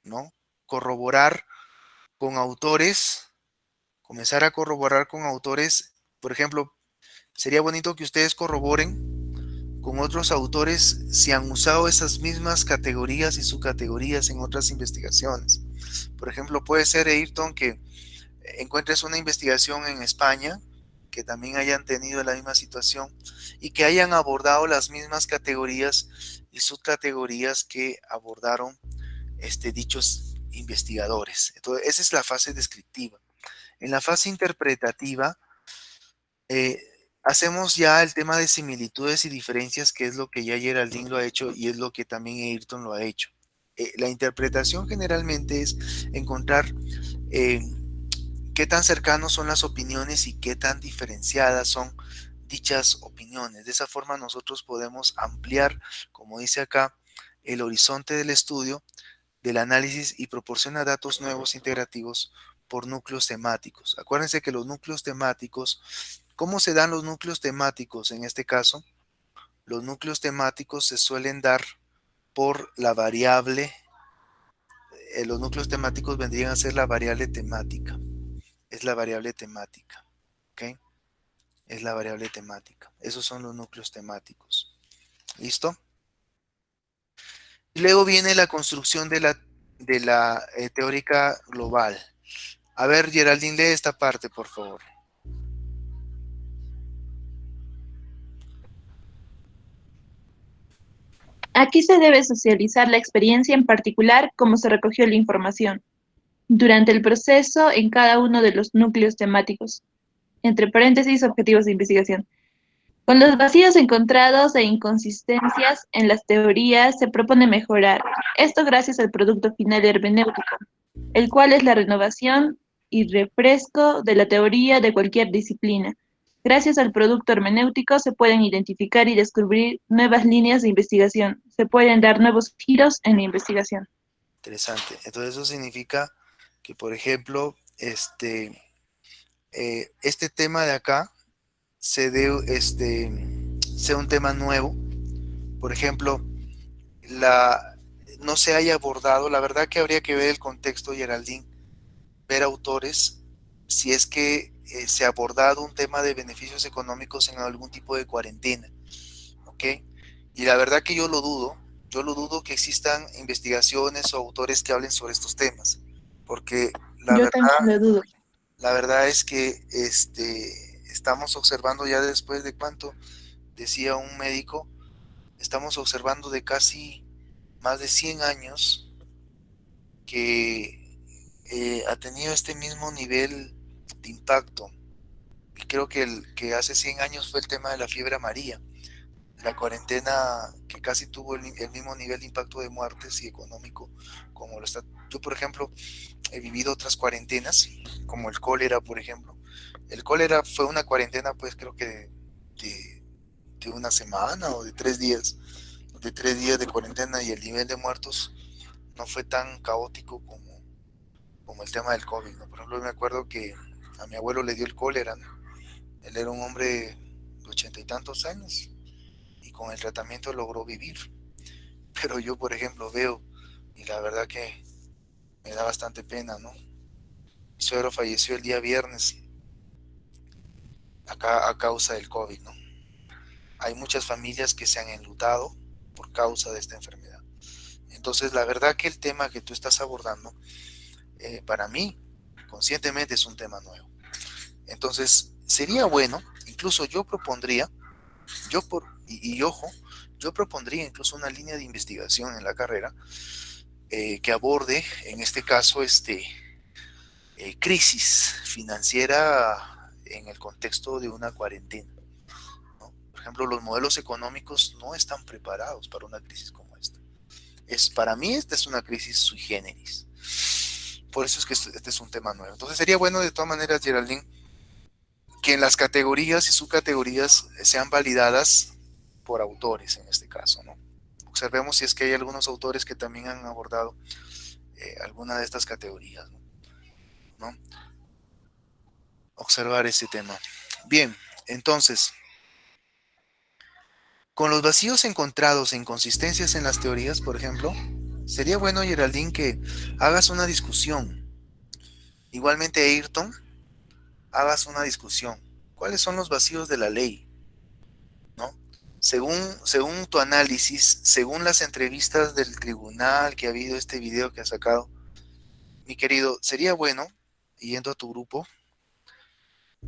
Speaker 1: ¿no? Corroborar con autores, comenzar a corroborar con autores, por ejemplo, sería bonito que ustedes corroboren con otros autores si han usado esas mismas categorías y subcategorías en otras investigaciones. Por ejemplo, puede ser, Ayrton, que encuentres una investigación en España que también hayan tenido la misma situación y que hayan abordado las mismas categorías y subcategorías que abordaron dichos investigadores. Entonces, esa es la fase descriptiva. En la fase interpretativa, hacemos ya el tema de similitudes y diferencias, que es lo que ya Geraldine lo ha hecho y es lo que también Ayrton lo ha hecho. La interpretación generalmente es encontrar qué tan cercanos son las opiniones y qué tan diferenciadas son dichas opiniones. De esa forma nosotros podemos ampliar, como dice acá, el horizonte del estudio, del análisis, y proporciona datos nuevos integrativos por núcleos temáticos. Acuérdense que los núcleos temáticos, ¿cómo se dan los núcleos temáticos en este caso? Los núcleos temáticos se suelen dar por la variable, los núcleos temáticos vendrían a ser la variable temática. Es la variable temática, ¿ok? Es la variable temática. Esos son los núcleos temáticos. ¿Listo? Y luego viene la construcción de la teórica global. A ver, Geraldine, lee esta parte, por favor.
Speaker 5: Aquí se debe socializar la experiencia, en particular cómo se recogió la información durante el proceso en cada uno de los núcleos temáticos, entre paréntesis, objetivos de investigación. Con los vacíos encontrados e inconsistencias en las teorías se propone mejorar. Esto gracias al producto final hermenéutico, el cual es la renovación y refresco de la teoría de cualquier disciplina. Gracias al producto hermenéutico se pueden identificar y descubrir nuevas líneas de investigación. Se pueden dar nuevos giros en la investigación.
Speaker 1: Interesante. Entonces eso significa que, por ejemplo, este tema de acá sea un tema nuevo. Por ejemplo, no se haya abordado, la verdad que habría que ver el contexto, Geraldine, ver autores, si es que se ha abordado un tema de beneficios económicos en algún tipo de cuarentena, ¿ok? Y la verdad que yo lo dudo que existan investigaciones o autores que hablen sobre estos temas, porque
Speaker 5: Yo también lo dudo.
Speaker 1: la verdad es que estamos observando ya después de cuánto, decía un médico, estamos observando de casi más de 100 años que ha tenido este mismo nivel de impacto. Y creo que que hace 100 años fue el tema de la fiebre amarilla, la cuarentena que casi tuvo el mismo nivel de impacto de muertes y económico como lo está. Yo, por ejemplo, he vivido otras cuarentenas, como el cólera, por ejemplo. El cólera fue una cuarentena, pues creo que de una semana o de 3 días, de cuarentena, y el nivel de muertos no fue tan caótico como el tema del COVID, ¿no? Por ejemplo, me acuerdo que a mi abuelo le dio el cólera, ¿no? Él era un hombre de 80 y tantos años y con el tratamiento logró vivir. Pero yo, por ejemplo, veo, y la verdad que me da bastante pena, ¿no? Mi suegro falleció el día viernes a causa del COVID, ¿no? Hay muchas familias que se han enlutado por causa de esta enfermedad. Entonces, la verdad que el tema que tú estás abordando, para mí, conscientemente es un tema nuevo. Entonces, sería bueno, incluso yo propondría, yo propondría incluso una línea de investigación en la carrera que aborde, en este caso, crisis financiera en el contexto de una cuarentena, ¿no? Por ejemplo, los modelos económicos no están preparados para una crisis como esta. Para mí, esta es una crisis sui generis. Por eso es que este es un tema nuevo. Entonces, sería bueno, de todas maneras, Geraldine, que en las categorías y subcategorías sean validadas por autores en este caso, ¿no? Observemos si es que hay algunos autores que también han abordado alguna de estas categorías, ¿no? Observar ese tema. Bien, entonces, con los vacíos encontrados e inconsistencias en las teorías, por ejemplo, sería bueno, Geraldine, que hagas una discusión. Igualmente, Ayrton, hagas una discusión. ¿Cuáles son los vacíos de la ley? ¿No? Según tu análisis, según las entrevistas del tribunal que ha habido, este video que ha sacado, mi querido, sería bueno, yendo a tu grupo,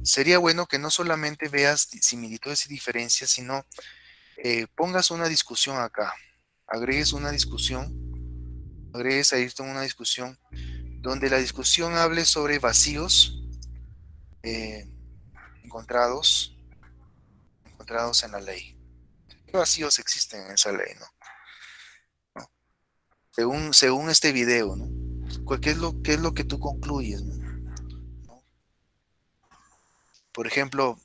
Speaker 1: sería bueno que no solamente veas similitudes y diferencias, sino pongas una discusión acá, agregues una discusión, agregues a Ayrton una discusión, donde la discusión hable sobre vacíos encontrados en la ley. ¿Qué vacíos existen en esa ley, no? Según este video, ¿no? ¿Qué es lo que tú concluyes, ¿no? Por ejemplo,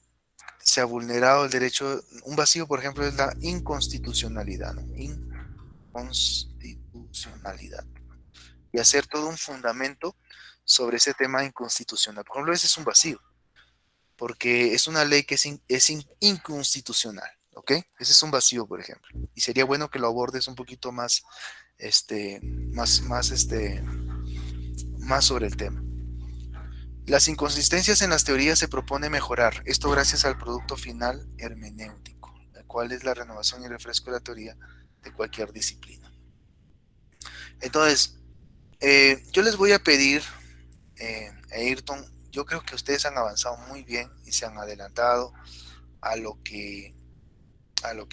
Speaker 1: se ha vulnerado el derecho, un vacío, por ejemplo, es la inconstitucionalidad, ¿no? Inconstitucionalidad. Y hacer todo un fundamento sobre ese tema inconstitucional. Por ejemplo, ese es un vacío, porque es una ley que es inconstitucional, ¿ok? Ese es un vacío, por ejemplo. Y sería bueno que lo abordes un poquito más, más sobre el tema. Las inconsistencias en las teorías se propone mejorar, esto gracias al producto final hermenéutico, el cual es la renovación y refresco de la teoría de cualquier disciplina. Entonces, yo les voy a pedir, Ayrton, yo creo que ustedes han avanzado muy bien y se han adelantado a lo que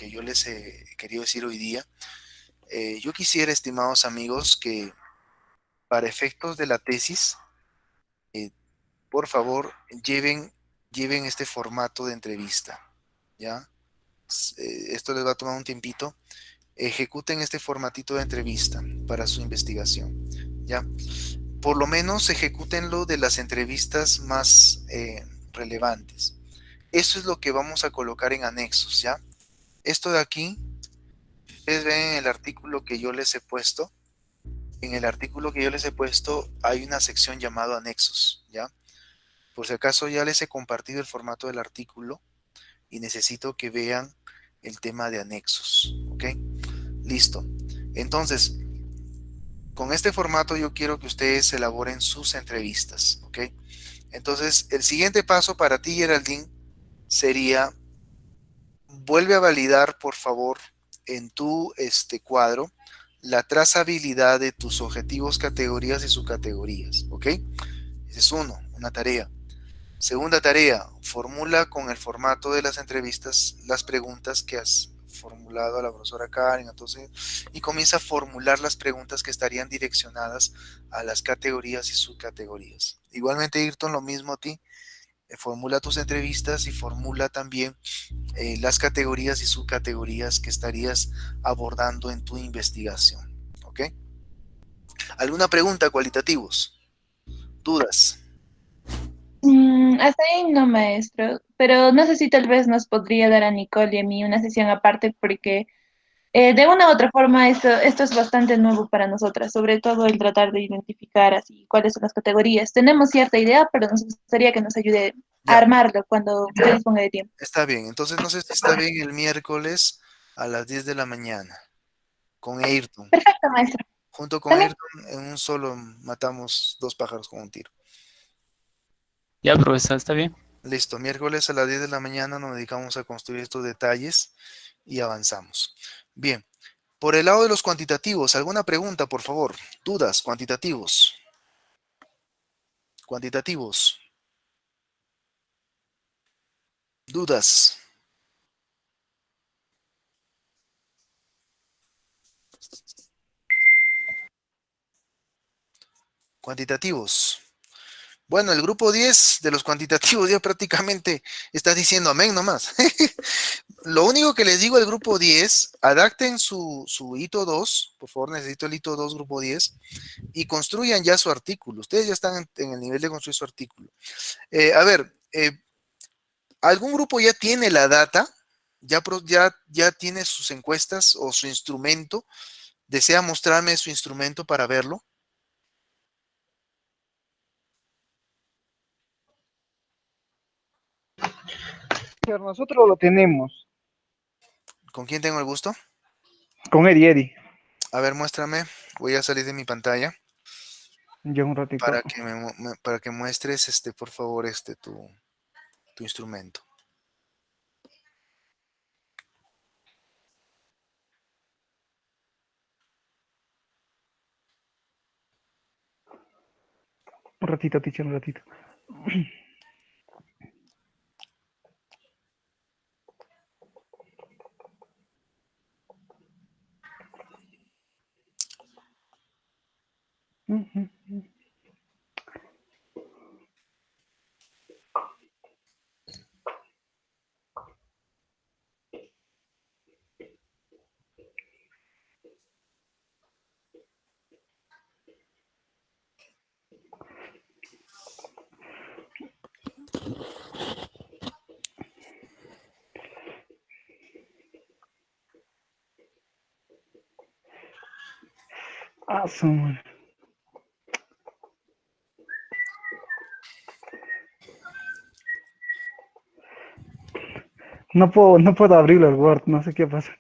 Speaker 1: yo les he querido decir hoy día. Yo quisiera, estimados amigos, que para efectos de la tesis, por favor, lleven este formato de entrevista, ¿ya? Esto les va a tomar un tiempito. Ejecuten este formatito de entrevista para su investigación, ¿ya? Por lo menos ejecútenlo de las entrevistas más relevantes. Eso es lo que vamos a colocar en anexos, ¿ya? Esto de aquí, ustedes ven en el artículo que yo les he puesto. En el artículo que yo les he puesto hay una sección llamada anexos, ¿ya? Por si acaso ya les he compartido el formato del artículo y necesito que vean el tema de anexos, ¿ok? Listo. Entonces, con este formato yo quiero que ustedes elaboren sus entrevistas, ¿ok? Entonces, el siguiente paso para ti, Geraldine, sería, vuelve a validar, por favor, en tu cuadro, la trazabilidad de tus objetivos, categorías y subcategorías, ¿ok? Ese es una tarea. Segunda tarea, formula con el formato de las entrevistas las preguntas que has formulado a la profesora Karen, entonces, y comienza a formular las preguntas que estarían direccionadas a las categorías y subcategorías. Igualmente, Ayrton, lo mismo a ti, formula tus entrevistas y formula también las categorías y subcategorías que estarías abordando en tu investigación, ¿ok? ¿Alguna pregunta, cualitativos? ¿Dudas?
Speaker 5: Hasta ahí no, maestro, pero no sé si tal vez nos podría dar a Nicole y a mí una sesión aparte porque de una u otra forma esto es bastante nuevo para nosotras, sobre todo el tratar de identificar así cuáles son las categorías. Tenemos cierta idea, pero nos gustaría que nos ayude a
Speaker 1: Ya,
Speaker 5: armarlo cuando usted disponga de tiempo.
Speaker 1: está bien. Entonces no sé si está bien el miércoles a las 10 de la mañana con Ayrton.
Speaker 5: Perfecto, maestro.
Speaker 1: Junto con
Speaker 5: ¿También?
Speaker 1: Ayrton, en un solo matamos dos pájaros con un tiro.
Speaker 8: Ya, profesor, está bien.
Speaker 1: Listo, miércoles a las 10 de la mañana nos dedicamos a construir estos detalles y avanzamos. Bien, por el lado de los cuantitativos, ¿alguna pregunta, por favor? ¿Dudas? Cuantitativos. Cuantitativos. ¿Dudas? Cuantitativos. Bueno, el grupo 10 de los cuantitativos ya prácticamente está diciendo amén nomás. Lo único que les digo al grupo 10, adapten su hito 2, por favor necesito el hito 2, grupo 10, y construyan ya su artículo. Ustedes ya están en el nivel de construir su artículo. A ver, ¿Algún grupo ya tiene la data? ¿Ya tiene sus encuestas o su instrumento? ¿Desea mostrarme su instrumento para verlo?
Speaker 10: Pero nosotros lo tenemos.
Speaker 1: ¿Con quién tengo el gusto?
Speaker 10: Con Eddie.
Speaker 1: A ver, muéstrame. Voy a salir de mi pantalla
Speaker 10: Ya un ratito.
Speaker 1: para que muestres, por favor, tu instrumento.
Speaker 10: Un ratito, teacher, un ratito. Ah, su madre. No puedo abrirlo el Word, no sé qué pasa.